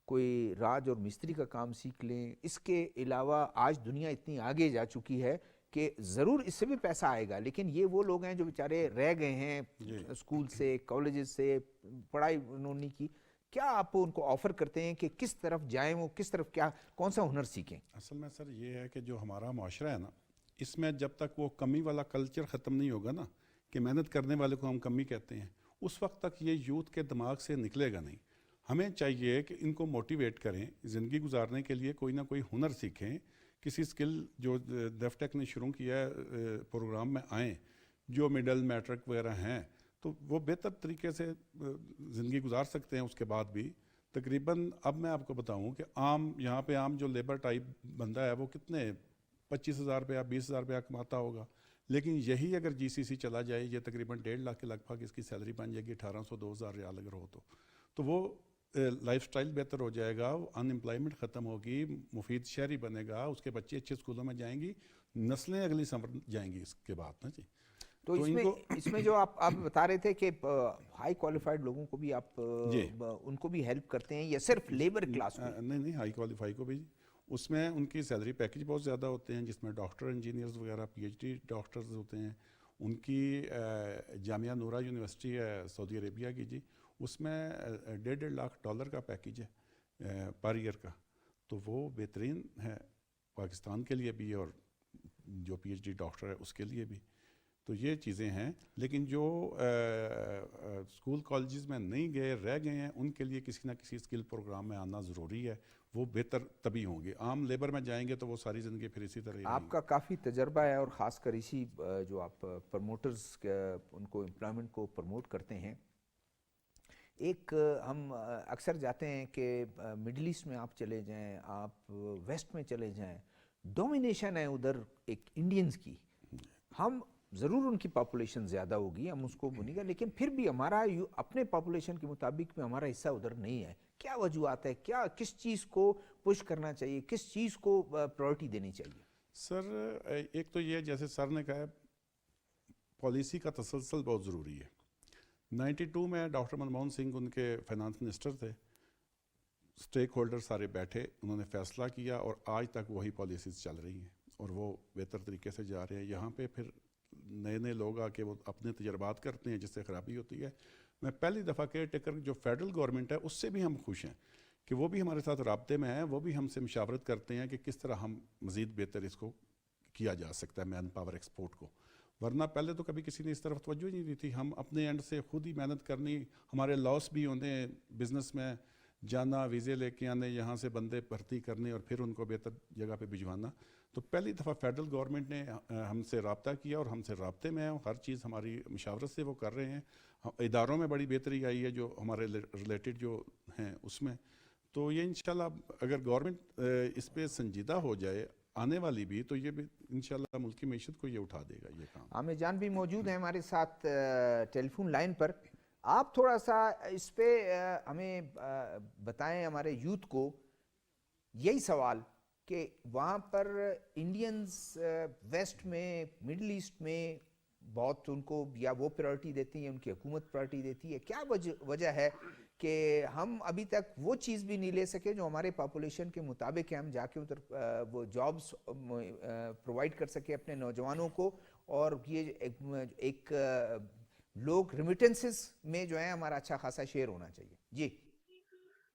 کوئی راج اور مستری کا کام سیکھ لیں. اس کے علاوہ آج دنیا اتنی آگے جا چکی ہے کہ ضرور اس سے بھی پیسہ آئے گا، لیکن یہ وہ لوگ ہیں جو بیچارے رہ گئے ہیں اسکول سے، کالجز سے، پڑھائی انہوں نے کی. کیا آپ ان کو آفر کرتے ہیں کہ کس طرف جائیں، وہ کس طرف کون سا ہنر سیکھیں؟
اصل میں سر یہ ہے کہ جو ہمارا معاشرہ ہے نا، اس میں جب تک وہ کمی والا کلچر ختم نہیں ہوگا نا کہ محنت کرنے والے کو ہم کمی کہتے ہیں، اس وقت تک یہ یوتھ کے دماغ سے نکلے گا نہیں. ہمیں چاہیے کہ ان کو موٹیویٹ کریں، زندگی گزارنے کے لیے کوئی نہ کوئی ہنر سیکھیں. کسی سکل جو نیفٹیک نے شروع کیا ہے پروگرام میں آئیں، جو مڈل میٹرک وغیرہ ہیں تو وہ بہتر طریقے سے زندگی گزار سکتے ہیں. اس کے بعد بھی تقریباً اب میں آپ کو بتاؤں کہ یہاں پہ جو لیبر ٹائپ بندہ ہے وہ کتنے 25,000 روپیہ 20,000 روپیہ کماتا ہوگا، لیکن یہی اگر جی سی سی چلا جائے یہ تقریباً 1.5 لاکھ کے لگ بھگ اس کی سیلری بن جائے گی. 1,800-2,000 ریال اگر ہو تو وہ لائف سٹائل بہتر ہو جائے گا، ان امپلائمنٹ ختم ہوگی، مفید شہری بنے گا، اس کے بچے اچھے اسکولوں میں جائیں گی، نسلیں اگلی سمر جائیں گی اس کے بعد نا جی.
تو اس میں جو آپ بتا رہے تھے کہ ہائی کوالیفائڈ لوگوں کو بھی آپ ان کو بھی ہیلپ کرتے ہیں یا صرف لیبر کلاس کو؟
نہیں ہائی کوالیفائی کو بھی. اس میں ان کی سیلری پیکج بہت زیادہ ہوتے ہیں، جس میں ڈاکٹر انجینئرز وغیرہ پی ایچ ڈی ڈاکٹرز ہوتے ہیں. ان کی جامعہ نورہ یونیورسٹی ہے سعودی عربیہ کی جی، اس میں $1.5 لاکھ کا پیکیج ہے پر ایئر کا. تو وہ بہترین ہے پاکستان کے لیے بھی اور جو پی ایچ ڈی ڈاکٹر ہے اس کے لیے بھی. تو یہ چیزیں ہیں. لیکن جو اسکول کالجز میں نہیں گئے رہ گئے ہیں ان کے لیے کسی نہ کسی اسکل پروگرام میں آنا ضروری ہے، وہ بہتر تبھی ہوں گے. عام لیبر میں جائیں گے تو وہ ساری زندگی پھر اسی طرح.
آپ کا کافی تجربہ ہے اور خاص کر اسی جو آپ پروموٹرز ان کو امپلائمنٹ کو پروموٹ کرتے ہیں. ایک ہم اکثر جاتے ہیں کہ مڈل ایسٹ میں آپ چلے جائیں، آپ ویسٹ میں چلے جائیں، ڈومینیشن ہے ادھر ایک انڈینز کی. ہم ضرور ان کی پاپولیشن زیادہ ہوگی, ہم اس کو بنی گا, لیکن پھر بھی ہمارا اپنے پاپولیشن کے مطابق میں ہمارا حصہ ادھر نہیں ہے. کیا وجوہات ہے, کیا کس چیز کو پش کرنا چاہیے, کس چیز کو پرائورٹی دینی چاہیے؟
سر ایک تو یہ جیسے سر نے کہا ہے پالیسی کا تسلسل بہت ضروری ہے. 92 میں ڈاکٹر منموہن سنگھ ان کے فائنانس منسٹر تھے, اسٹیک ہولڈر سارے بیٹھے, انہوں نے فیصلہ کیا اور آج تک وہی پالیسیز چل رہی ہیں اور وہ بہتر طریقے سے جا رہے ہیں. یہاں پہ پھر نئے لوگ آ کے وہ اپنے تجربات کرتے ہیں جس سے خرابی ہوتی ہے. میں پہلی دفعہ کیئر ٹیکر جو فیڈرل گورنمنٹ ہے اس سے بھی ہم خوش ہیں کہ وہ بھی ہمارے ساتھ رابطے میں ہیں, وہ بھی ہم سے مشاورت کرتے ہیں کہ کس طرح ہم مزید بہتر اس کو کیا جا سکتا ہے مین پاور ایکسپورٹ کو. ورنہ پہلے تو کبھی کسی نے اس طرف توجہ ہی نہیں دی تھی. ہم اپنے اینڈ سے خود ہی محنت کرنی, ہمارے لاس بھی ہونے, بزنس میں جانا, ویزے لے کے آنے, یہاں سے بندے بھرتی کرنے اور پھر ان کو بہتر جگہ پہ بھجوانا. تو پہلی دفعہ فیڈرل گورنمنٹ نے ہم سے رابطہ کیا اور ہم سے رابطے میں ہیں, ہر چیز ہماری مشاورت سے وہ کر رہے ہیں. اداروں میں بڑی بہتری آئی ہے جو ہمارے ریلیٹڈ جو ہیں اس میں. تو یہ انشاءاللہ اگر گورنمنٹ اس پہ سنجیدہ ہو جائے آنے والی بھی, تو یہ بھی انشاءاللہ ملک کی معیشت کو یہ اٹھا دے گا یہ کام.
عامر جان بھی موجود ہیں ہمارے ساتھ ٹیلی فون لائن پر. آپ تھوڑا سا اس پہ ہمیں بتائیں, ہمارے یوتھ کو یہی سوال کہ وہاں پر انڈینز ویسٹ میں, مڈل ایسٹ میں بہت ان کو یا وہ پرائورٹی دیتی ہیں, ان کی حکومت پرائورٹی دیتی ہے. کیا وجہ ہے کہ ہم ابھی تک وہ چیز بھی نہیں لے سکے جو ہمارے پاپولیشن کے مطابق ہے, ہم جا کے ادھر وہ جابز پرووائڈ کر سکے اپنے نوجوانوں کو, اور یہ ایک لوگ ریمیٹنسز میں جو ہے ہمارا اچھا خاصا شیئر ہونا چاہیے.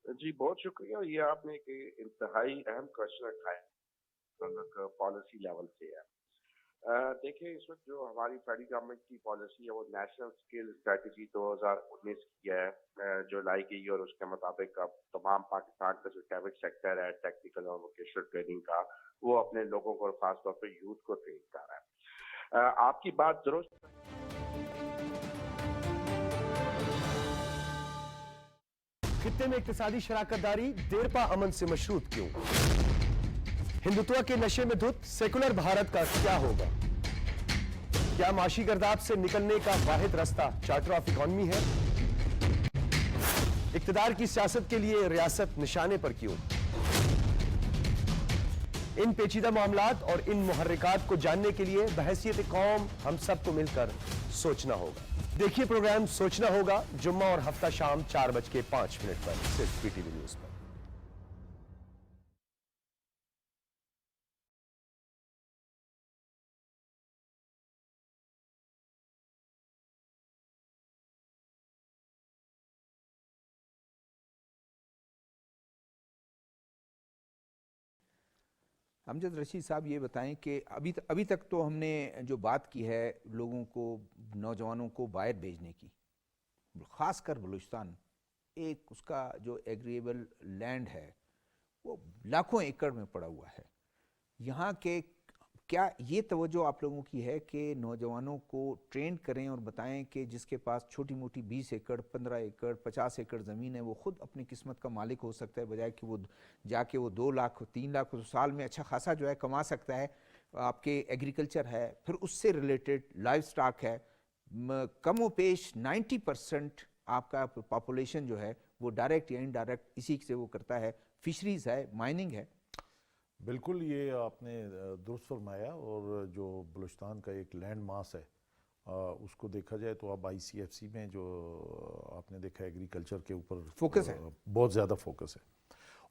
جی بہت شکریہ. یہ آپ نے ایک انتہائی اہم کوشچن رکھا ہے پالیسی لیول سے ہے. دیکھیں اس وقت جو ہماری فیڈرل گورنمنٹ کی پالیسی ہے وہ نیشنل اسکل اسٹریٹجی 2019 کی ہے جو لائی گئی, اور اس کے مطابق اب تمام پاکستان کا جو ٹیبک سیکٹر ہے ٹیکنیکل اور ووکیشنل ٹریننگ کا, وہ اپنے لوگوں کو, خاص طور پہ یوتھ کو ٹرین کر رہا ہے. آپ کی بات درست.
خطے میں اقتصادی شراکت داری دیرپا امن سے مشروط کیوں؟ ہندوتوا کے نشے میں دھت سیکولر بھارت کا کیا ہوگا؟ کیا معاشی گرداب سے نکلنے کا واحد راستہ چارٹر آف اکانومی ہے؟ اقتدار کی سیاست کے لیے ریاست نشانے پر کیوں؟ ان پیچیدہ معاملات اور ان محرکات کو جاننے کے لیے بحیثیت قوم ہم سب کو مل کر سوچنا ہوگا. دیکھیے پروگرام سوچنا ہوگا جمعہ اور ہفتہ شام 4:05 پر صرف پی ٹی وی نیوز پر.
امجد رشید صاحب یہ بتائیں کہ ابھی تک تو ہم نے جو بات کی ہے لوگوں کو, نوجوانوں کو باہر بھیجنے کی, خاص کر بلوچستان, ایک اس کا جو ایگریبل لینڈ ہے وہ لاکھوں ایکڑ میں پڑا ہوا ہے. یہاں کے کیا یہ توجہ آپ لوگوں کی ہے کہ نوجوانوں کو ٹرین کریں اور بتائیں کہ جس کے پاس چھوٹی موٹی 20 ایکڑ 15 ایکڑ 50 ایکڑ زمین ہے وہ خود اپنی قسمت کا مالک ہو سکتا ہے, بجائے کہ وہ جا کے وہ 2 لاکھ 3 لاکھ سال میں اچھا خاصا جو ہے کما سکتا ہے. آپ کے ایگریکلچر ہے, پھر اس سے ریلیٹڈ لائف سٹاک ہے, کم و پیش 90% آپ کا پاپولیشن جو ہے وہ ڈائریکٹ یا انڈائریکٹ اسی سے وہ کرتا ہے, فشریز ہے, مائننگ ہے.
بالکل یہ آپ نے درست فرمایا. اور جو بلوچستان کا ایک لینڈ ماس ہے اس کو دیکھا جائے تو اب ICFC میں جو آپ نے دیکھا ایگریکلچر کے اوپر
فوکس ہے,
بہت زیادہ فوکس ہے.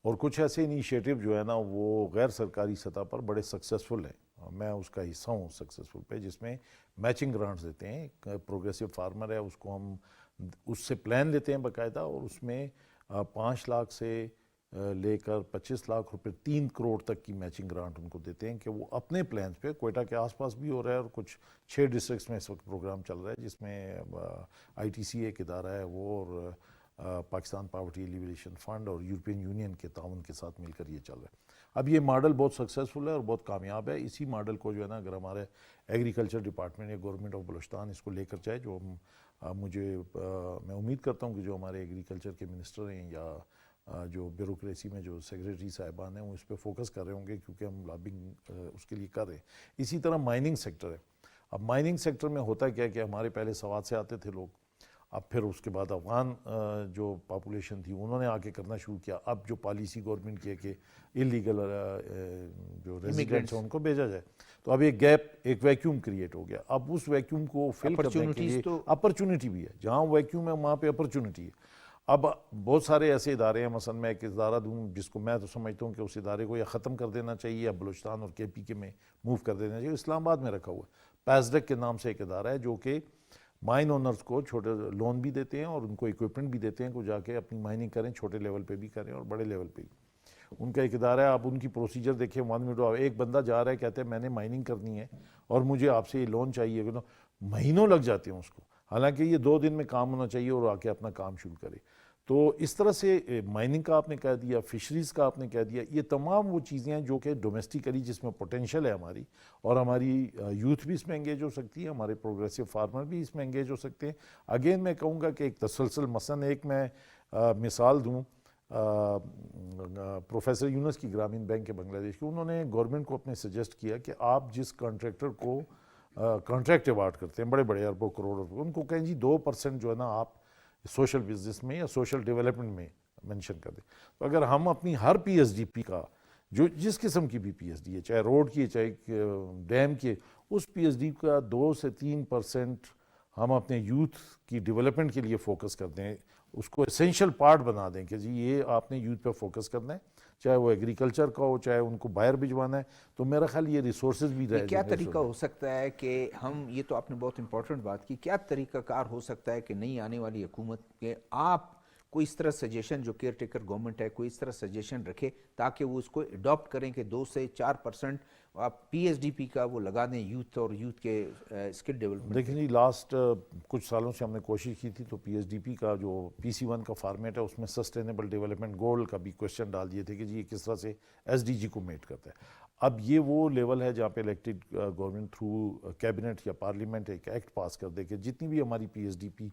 اور کچھ ایسے انیشیٹو جو ہے نا وہ غیر سرکاری سطح پر بڑے سکسیسفل ہیں. میں اس کا حصہ ہوں سکسیسفل پہ, جس میں میچنگ گرانٹس دیتے ہیں. پروگریسو فارمر ہے, اس کو ہم اس سے پلان لیتے ہیں باقاعدہ, اور اس میں 5 لاکھ سے لے کر 25 لاکھ روپے 3 کروڑ تک کی میچنگ گرانٹ ان کو دیتے ہیں کہ وہ اپنے پلانز پہ, کوئٹہ کے آس پاس بھی ہو رہا ہے اور کچھ 6 ڈسٹرکٹس میں اس وقت پروگرام چل رہا ہے جس میں ITC ایک ادارہ ہے وہ, اور پاکستان پاورٹی ایلیویشن فنڈ اور یورپین یونین کے تعاون کے ساتھ مل کر یہ چل رہا ہے. اب یہ ماڈل بہت سکسیسفل ہے اور بہت کامیاب ہے. اسی ماڈل کو جو ہے نا اگر ہمارے ایگریکلچر ڈپارٹمنٹ یا گورنمنٹ آف بلوچستان اس کو لے کر جائے, جو میں امید کرتا ہوں کہ جو ہمارے ایگریکلچر کے منسٹر ہیں یا جو بیوروکریسی میں جو سیکریٹری صاحبان ہیں وہ اس پہ فوکس کر رہے ہوں گے, کیونکہ ہم لابنگ اس کے لیے کر رہے ہیں. اسی طرح مائننگ سیکٹر ہے. اب مائننگ سیکٹر میں ہوتا کیا کہ ہمارے پہلے سوات سے آتے تھے لوگ, اب پھر اس کے بعد افغان جو پاپولیشن تھی انہوں نے آ کے کرنا شروع کیا. اب جو پالیسی گورنمنٹ کی ہے کہ اللیگل جو ریزیڈنٹس ہیں ان کو بھیجا جائے, تو اب ایک گیپ, ایک ویکیوم کریٹ ہو گیا. اب اس ویکیوم کو فل کرنے کے لیے اپرچونٹی بھی ہے, جہاں ویکیوم ہے وہاں پہ اپرچونٹی ہے. اب بہت سارے ایسے ادارے ہیں, مثلا میں ایک ادارہ دوں جس کو میں تو سمجھتا ہوں کہ اس ادارے کو یا ختم کر دینا چاہیے یا بلوچستان اور کے پی کے میں موو کر دینا چاہیے. اسلام آباد میں رکھا ہوا ہے, پیسڈک کے نام سے ایک ادارہ ہے جو کہ مائن اونرز کو چھوٹے لون بھی دیتے ہیں اور ان کو اکوپمنٹ بھی دیتے ہیں کہ جا کے اپنی مائننگ کریں, چھوٹے لیول پہ بھی کریں اور بڑے لیول پہ بھی. ان کا ایک ادارہ ہے, آپ ان کی پروسیجر دیکھیں, 1 منٹ ایک بندہ جا رہا ہے کہتے ہیں میں نے مائننگ کرنی ہے اور مجھے آپ سے یہ لون چاہیے, مہینوں لگ جاتے ہیں اس کو, حالانکہ یہ 2 دن میں کام ہونا چاہیے اور آ کے اپنا کام شروع کرے. تو اس طرح سے مائننگ کا آپ نے کہہ دیا, فشریز کا آپ نے کہہ دیا, یہ تمام وہ چیزیں ہیں جو کہ ڈومیسٹیکلی جس میں پوٹینشیل ہے ہماری, اور ہماری یوتھ بھی اس میں انگیج ہو سکتی ہے, ہمارے پروگریسو فارمر بھی اس میں انگیج ہو سکتے ہیں. اگین میں کہوں گا کہ ایک تسلسل, مثلا ایک میں مثال دوں, پروفیسر یونس کی گرامین بینک کے بنگلہ دیش کے, انہوں نے گورنمنٹ کو اپنے سجیسٹ کیا کہ آپ جس کانٹریکٹر کو کانٹریکٹ ایوارڈ کرتے ہیں بڑے بڑے اربوں کروڑوں روپے, ان کو کہیں جی 2% جو ہے نا آپ سوشل بزنس میں یا سوشل ڈیولپمنٹ میں منشن کر دیں. تو اگر ہم اپنی ہر پی ایس ڈی پی کا, جو جس قسم کی بھی پی ایس ڈی ہے, چاہے روڈ کی ہے چاہے ڈیم کی ہے, اس پی ایس ڈی کا 2 سے 3% ہم اپنے یوتھ کی ڈیولپمنٹ کے لیے فوکس کر دیں, اس کو اسینشل پارٹ بنا دیں کہ جی یہ آپ نے یوتھ پہ فوکس کرنا ہے, چاہے وہ ایگریکلچر کا ہو چاہے ان کو باہر بھجوانا ہے, تو میرا خیال یہ ریسورسز بھی رہے.
کیا طریقہ ہو سکتا ہے کہ ہم, یہ تو آپ نے بہت امپورٹنٹ بات کی, کیا طریقہ کار ہو سکتا ہے کہ نئی آنے والی حکومت کے آپ کوئی اس طرح سجیشن, جو کیئر ٹیکر گورنمنٹ ہے, کوئی اس طرح سجیشن رکھے تاکہ وہ اس کو اڈاپٹ کریں کہ 2 سے 4% آپ پی ایس ڈی پی کا وہ لگا دیں یوتھ اور یوتھ کے اسکل ڈیولپمنٹ.
دیکھیں جی لاسٹ کچھ سالوں سے ہم نے کوشش کی تھی, تو پی ایس ڈی پی کا جو PC1 کا فارمیٹ ہے اس میں سسٹینیبل ڈیولپمنٹ گول کا بھی کوشچن ڈال دیے تھے کہ جی یہ کس طرح سے SDG کو میٹ کرتا ہے. اب یہ وہ لیول ہے جہاں پہ الیکٹڈ گورنمنٹ تھرو کیبنٹ یا پارلیمنٹ ایک ایکٹ پاس کر دے کہ جتنی بھی ہماری پی ایس ڈی پی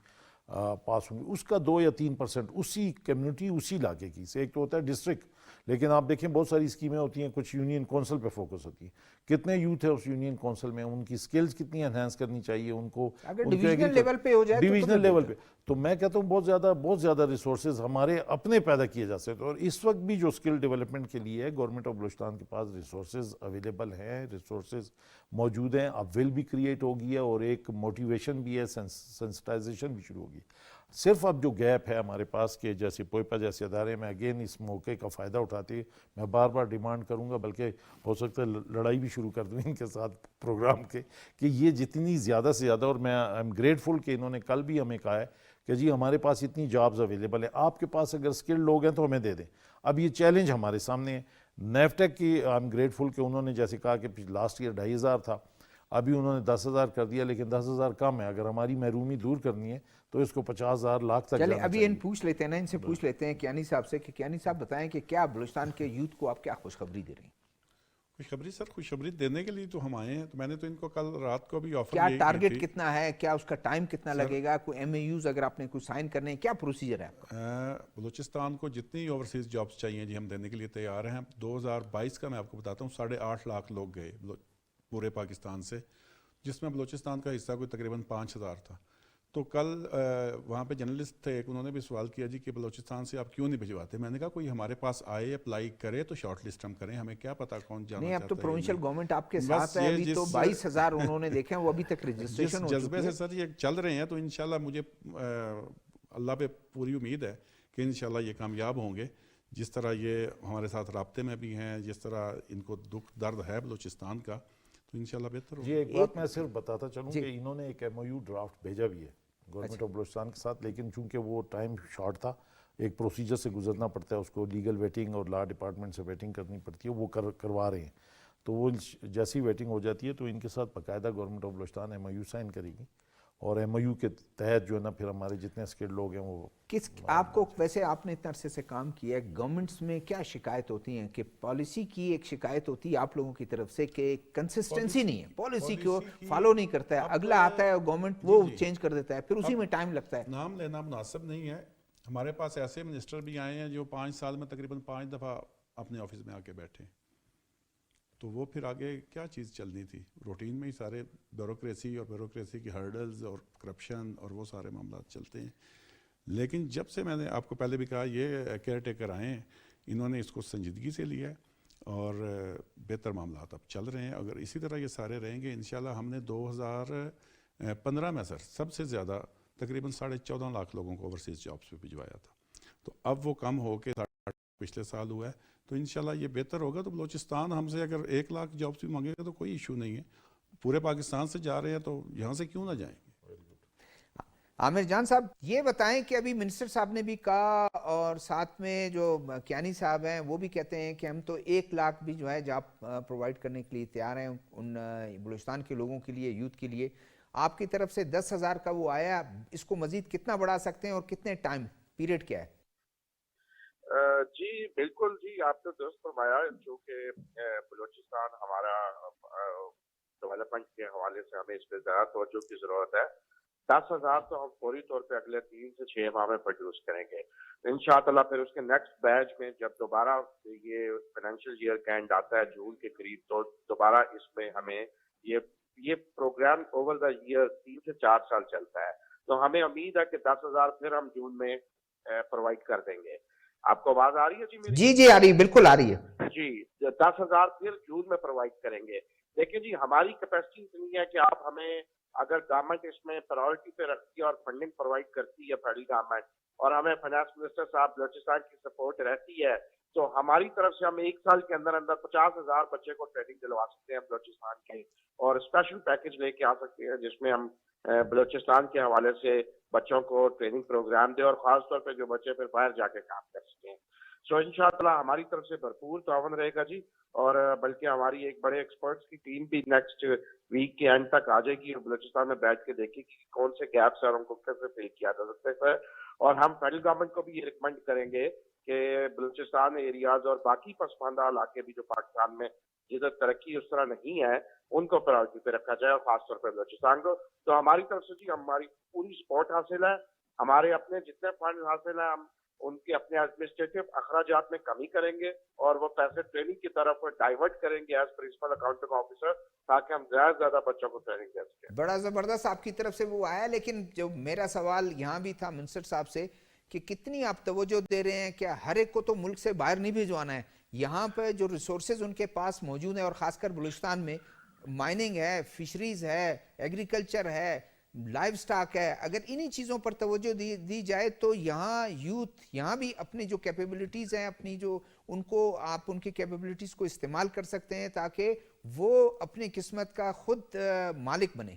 پاس ہوں گی اس کا 2 یا 3% اسی کمیونٹی اسی علاقے کی سے. ایک تو ہوتا ہے ڈسٹرکٹ, لیکن آپ دیکھیں بہت ساری اسکیمیں ہوتی ہیں, کچھ یونین کونسل پہ فوکس ہوتی ہیں, کتنے یوتھ ہے اس یونین کونسل میں, ان کی سکلز کتنی انہینس کرنی چاہیے ان کو,
اگر ڈویژنل لیول پہ ہو جائے,
ڈویژنل لیول پہ. تو میں کہتا ہوں بہت زیادہ ریسورسز ہمارے اپنے پیدا کیے جا سکتے ہیں, اور اس وقت بھی جو اسکل ڈیولپمنٹ کے لیے گورنمنٹ آف بلوچستان کے پاس ریسورسز اویلیبل ہیں, ریسورسز موجود ہیں. اب ول بھی کریٹ ہوگی ہے اور ایک موٹیویشن بھی ہے, سینسٹائزیشن بھی شروع ہوگی. صرف اب جو گیپ ہے ہمارے پاس کہ جیسے پوئپا جیسے ادارے میں اگین اس موقع کا فائدہ اٹھاتے میں بار بار ڈیمانڈ کروں گا, بلکہ ہو سکتا ہے لڑائی بھی شروع کر دوں ان کے ساتھ پروگرام کے, کہ یہ جتنی زیادہ سے زیادہ, اور میں آئی ایم گریٹفل کہ انہوں نے کل بھی ہمیں کہا ہے کہ جی ہمارے پاس اتنی جابز اویلیبل ہیں, آپ کے پاس اگر اسکلڈ لوگ ہیں تو ہمیں دے دیں. اب یہ چیلنج ہمارے سامنے ہے. نیفٹیک کی آئی ایم گریٹفل کہ انہوں نے جیسے کہا کہ لاسٹ ایئر 2,500 تھا, ابھی انہوں نے 10,000 کر دیا, لیکن 10,000 کم ہے. اگر ہماری محرومی دور کرنی ہے تو اس کو 50,000 لاکھ تک
چلیں ابھی پوچھ لیتے ہیں نا, ان سے پوچھ لیتے ہیں کیانی صاحب سے, کہ کیانی صاحب بتائیں کہ کیا بلوچستان کے یوتھ کو آپ کیا خوشخبری دے رہے ہیں؟
خوشخبری سر, خوشخبری دینے کے لیے تو ہم آئے ہیں. تو میں نے تو ان کو کل رات کو بھی آفر
کیا ٹارگٹ کتنا ہے, کیا اس کا ٹائم کتنا لگے گا, کوئی MAUs اگر آپ نے کوئی سائن کرنے ہیں, کیا پروسیجر ہے آپ کا؟
بلوچستان کو جتنی اوورسیز جابس چاہیے جی ہم دینے کے لیے تیار ہیں. 2022 کا میں آپ کو بتاتا ہوں 8.5 لاکھ لوگ گئے پورے پاکستان سے, جس میں بلوچستان کا حصہ کوئی تقریباً 5,000 تھا. تو کل وہاں پہ جرنلسٹ تھے ایک, انہوں نے بھی سوال کیا جی کہ بلوچستان سے آپ کیوں نہیں بھجواتے. میں نے کہا کوئی ہمارے پاس آئے اپلائی کرے تو شارٹ لسٹ ہم کریں, ہمیں کیا پتا کون جانا
نہیں.
چاہتا ہے.
اب تو پروونشل گورنمنٹ آپ کے ساتھ ہے, ابھی تو 22,000 انہوں نے دیکھے ہیں, وہ ابھی تک رجسٹریشن ہو چکی ہے.
جذبے سے سر یہ چل رہے ہیں, تو انشاءاللہ مجھے اللہ پہ پوری امید ہے کہ انشاءاللہ یہ کامیاب ہوں گے. جس طرح یہ ہمارے ساتھ رابطے میں بھی ہیں, جس طرح ان کو دکھ درد ہے بلوچستان کا, تو انشاءاللہ بہتر ہوگا.
جی ایک بات میں صرف بتاتا چلوں کہ انہوں نے ایک MOU ڈرافٹ بھیجا بھی ہے گورنمنٹ آف بلوچستان کے ساتھ, لیکن چونکہ وہ ٹائم شارٹ تھا, ایک پروسیجر سے گزرنا پڑتا ہے, اس کو لیگل ویٹنگ اور لا ڈپارٹمنٹ سے ویٹنگ کرنی پڑتی ہے, وہ کروا رہے ہیں. تو وہ جیسی ویٹنگ ہو جاتی ہے تو ان کے ساتھ باقاعدہ government of Balochistan MOU sign کرے گی, اور MOU کے تحت جو ہے نا پھر ہمارے جتنے اسکلڈ لوگ ہیں وہ
آپ کو, ویسے آپ نے اتنے عرصے سے کام کیا ہے, گورنمنٹس میں کیا شکایت ہوتی ہیں کہ پالیسی کی ایک شکایت ہوتی ہے آپ لوگوں کی طرف سے کہ کنسسٹنسی نہیں ہے, پالیسی کو فالو نہیں کرتا ہے, اگلا آتا ہے گورنمنٹ وہ چینج کر دیتا ہے, پھر اسی میں ٹائم لگتا ہے.
نام لینا مناسب نہیں ہے. ہمارے پاس ایسے منسٹر بھی آئے ہیں جو 5 سال میں تقریباً 5 دفعہ اپنے آفس میں آ کے بیٹھے. تو وہ پھر آگے کیا چیز چلنی تھی؟ روٹین میں ہی سارے بیوروکریسی اور بیوروکریسی کی ہرڈلز اور کرپشن اور وہ سارے معاملات چلتے ہیں. لیکن جب سے میں نے آپ کو پہلے بھی کہا یہ کیئر ٹیکر آئے ہیں, انہوں نے اس کو سنجیدگی سے لیا ہے اور بہتر معاملات اب چل رہے ہیں. اگر اسی طرح یہ سارے رہیں گے انشاءاللہ. ہم نے 2015 میں سر سب سے زیادہ تقریباً 14.5 لاکھ لوگوں کو اوورسیز جابس پہ بھجوایا تھا. تو اب وہ کم ہو کے پچھلے سال ہوا ہے, تو انشاءاللہ یہ بہتر ہوگا. تو بلوچستان ہم سے اگر 1 لاکھ جابس بھی مانگے گا تو کوئی ایشو نہیں ہے. پورے پاکستان سے جا رہے ہیں تو یہاں سے کیوں نہ جائیں گے.
عامر جان صاحب یہ بتائیں کہ ابھی منسٹر صاحب نے بھی کہا اور ساتھ میں جو کیانی صاحب ہیں وہ بھی کہتے ہیں کہ ہم تو 1 لاکھ بھی جو ہے جاب پرووائڈ کرنے کے لیے تیار ہیں ان بلوچستان کے لوگوں کے لیے, یوتھ کے لیے. آپ کی طرف سے 10,000 کا وہ آیا, اس کو مزید کتنا بڑھا سکتے ہیں اور کتنے ٹائم پیریڈ کیا ہے؟
جی بالکل جی, آپ نے درست فرمایا. چونکہ بلوچستان ہمارا ڈیولپمنٹ کے حوالے سے ہمیں اس پہ زیادہ توجہ کی ضرورت ہے. 10,000 تو ہم فوری طور پہ اگلے 3 سے 6 ماہ میں پروڈیوس کریں گے انشاءاللہ. پھر اس کے نیکسٹ بیچ میں جب دوبارہ یہ فائنینشیل ایئر کا اینڈ آتا ہے جون کے قریب, تو دوبارہ اس میں ہمیں یہ پروگرام اوور دا ایئر 3 سے 4 سال چلتا ہے. تو ہمیں امید ہے کہ 10,000 پھر ہم جون میں پرووائڈ کر دیں گے. آپ کو آواز آ رہی ہے جی میری؟
جی آ رہی ہے, بالکل آ رہی ہے
جی. 10,000 پھر جون میں پرووائڈ کریں گے. لیکن جی ہماری کیپیسٹی اتنی ہے کہ آپ ہمیں اگر گورنمنٹ اس میں پرائورٹی پہ رکھتی ہے اور فنڈنگ پرووائڈ کرتی ہے فیڈرل گورنمنٹ, اور ہمیں فائنانس منسٹر صاحب بلوچستان کی سپورٹ رہتی ہے, تو ہماری طرف سے ہم 1 سال کے اندر 50,000 بچے کو ٹریننگ دلوا سکتے ہیں بلوچستان کے, اور اسپیشل پیکج لے کے آ سکتے ہیں جس میں ہم بلوچستان کے حوالے سے بچوں کو ٹریننگ پروگرام دے, اور خاص طور پہ جو بچے پھر باہر جا کے کام کر سکتے ہیں. سو انشاءاللہ ہماری طرف سے بھرپور تعاون رہے گا جی, اور بلکہ ہماری ایک بڑے ایکسپرٹس کی ٹیم بھی نیکسٹ ویک کے اینڈ تک آ جائے گی اور بلوچستان میں بیٹھ کے دیکھے گی کہ کون سے گیپس ہیں اور ان کو کیسے فل کیا جا سکتا ہے. اور ہم فیڈرل گورنمنٹ کو بھی یہ ریکمینڈ کریں گے کہ بلوچستان ایریاز اور باقی پسماندہ علاقے بھی جو پاکستان میں جدھر ترقی اس طرح نہیں ہے ان کو پرائورٹی پہ رکھا جائے, اور خاص طور پہ بلوچستان کو. تو ہماری طرف سے جی ہماری پوری سپورٹ حاصل ہے. ہمارے اپنے جتنے فنڈ حاصل ہیں ہم ان کے اپنے ایڈمنسٹریٹو اخراجات میں کمی کریں گے اور وہ پیسے ٹریننگ کی طرف ڈائیورٹ کریں گے ایز پرنسپل اکاؤنٹنگ آفیسر, تاکہ ہم زیادہ سے زیادہ بچوں کو ٹریننگ دے سکیں.
بڑا زبردست آپ کی طرف سے وہ آیا. لیکن جو میرا سوال یہاں بھی تھا منسٹر صاحب سے کہ کتنی آپ توجہ دے رہے ہیں, کیا ہر ایک کو تو ملک سے باہر نہیں بھیجوانا ہے؟ یہاں پہ جو ریسورسز ان کے پاس موجود ہیں, اور خاص کر بلوچستان میں مائننگ ہے, فشریز ہے, ایگریکلچر ہے, لائف سٹاک ہے, اگر انہی چیزوں پر توجہ دی جائے تو یہاں یوتھ یہاں بھی اپنی جو کیپیبلٹیز ہیں, اپنی جو ان کو آپ ان کی کیپیبلٹیز کو استعمال کر سکتے ہیں تاکہ وہ اپنی قسمت کا خود مالک بنے.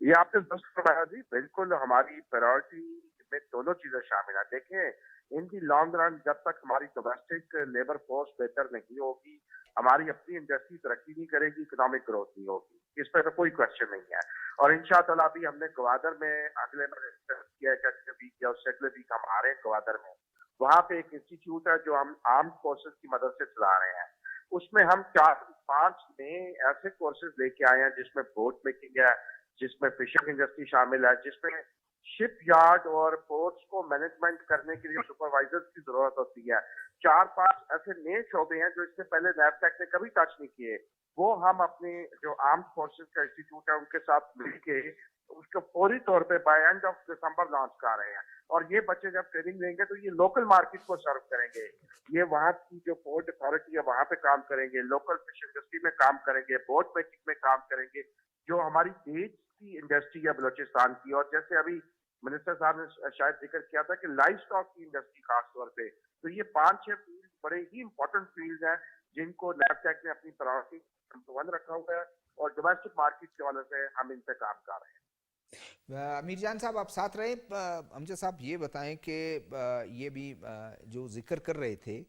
یہ آپ نے درست فرمایا جی. بالکل ہماری پرائورٹی میں دونوں چیزیں شامل ہیں. دیکھیں ان کی لانگ رن جب تک ہماری ڈومیسٹک لیبر فورس بہتر نہیں ہوگی, ہماری اپنی انڈسٹری ترقی نہیں کرے گی, اکنامک گروتھ نہیں ہوگی, اس پہ تو کوئی کوشچن نہیں ہے. اور انشاءاللہ ابھی ہم نے گوادر میں اگلے ویک یا اس سے اگلے ویک ہم آ رہے ہیں گوادر میں. وہاں پہ ایک انسٹیٹیوٹ ہے جو ہم آرمڈ فورسز کی مدد سے چلا رہے ہیں. اس میں ہم 4-5 نئے ایسے کورسز لے کے آئے ہیں جس میں بوٹ میکنگ ہے, جس میں فشنگ انڈسٹری شامل ہے, جس میں شپ یارڈ اور پورٹس کو مینجمنٹ کرنے کے لیے سپروائزرز کی ضرورت ہوتی ہے. 4-5 ایسے نئے شعبے ہیں جو اس سے پہلے نیفٹیک نے کبھی ٹچ نہیں کیے. وہ ہم اپنے جو آرمڈ فورسز کا انسٹیٹیوٹ ہے ان کے ساتھ مل کے اس کو فوری طور پہ by and of December launch کر رہے ہیں. اور یہ بچے جب ٹریننگ لیں گے تو یہ لوکل مارکیٹ کو سرو کریں گے. یہ وہاں کی جو پورٹ اتھارٹی ہے وہاں پہ کام کریں گے, لوکل فش انڈسٹری میں کام کریں گے, بوٹ میکنگ میں کام کریں گے, جو ہماری دیج کی انڈسٹری ہے بلوچستان کی. اور جیسے ابھی منسٹر صاحب نے شاید ذکر کیا تھا کہ لائف سٹاک کی انڈسٹری خاص طور پہ, تو یہ 5-6 فیلڈ بڑے ہی امپورٹنٹ فیلڈ ہیں جن کو نیفٹیک نے اپنی پرائورٹی رکھا ہوا ہے, اور ڈومیسٹک مارکیٹ کے والے سے ہم ان پہ کام کر رہے ہیں.
امیر جان صاحب آپ ساتھ رہے. امجد صاحب یہ بتائیں کہ یہ بھی جو ذکر کر رہے تھے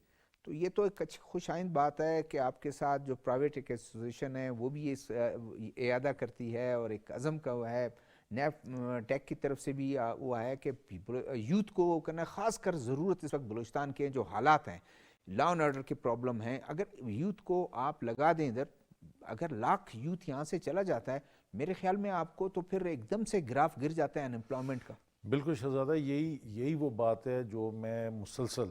تو یہ تو ایک خوش آئند بات ہے کہ آپ کے ساتھ جو پرائیویٹ ایک ایسوسیشن ہے وہ بھی اس اعادہ کرتی ہے, اور ایک عزم کا وہ ہے. نیف ٹیک کی طرف سے بھی وہ ہے کہ یوتھ کو وہ کرنا, خاص کر ضرورت اس وقت بلوچستان کے جو حالات ہیں, لا اینڈ آرڈر کے پرابلم ہیں, اگر یوتھ کو آپ لگا دیں ادھر, اگر 1 لاکھ یوتھ یہاں سے چلا جاتا ہے میرے خیال میں آپ کو تو پھر ایک دم سے گراف گر جاتا ہے ان امپلائمنٹ کا.
بالکل شہزادہ, یہی وہ بات ہے جو میں مسلسل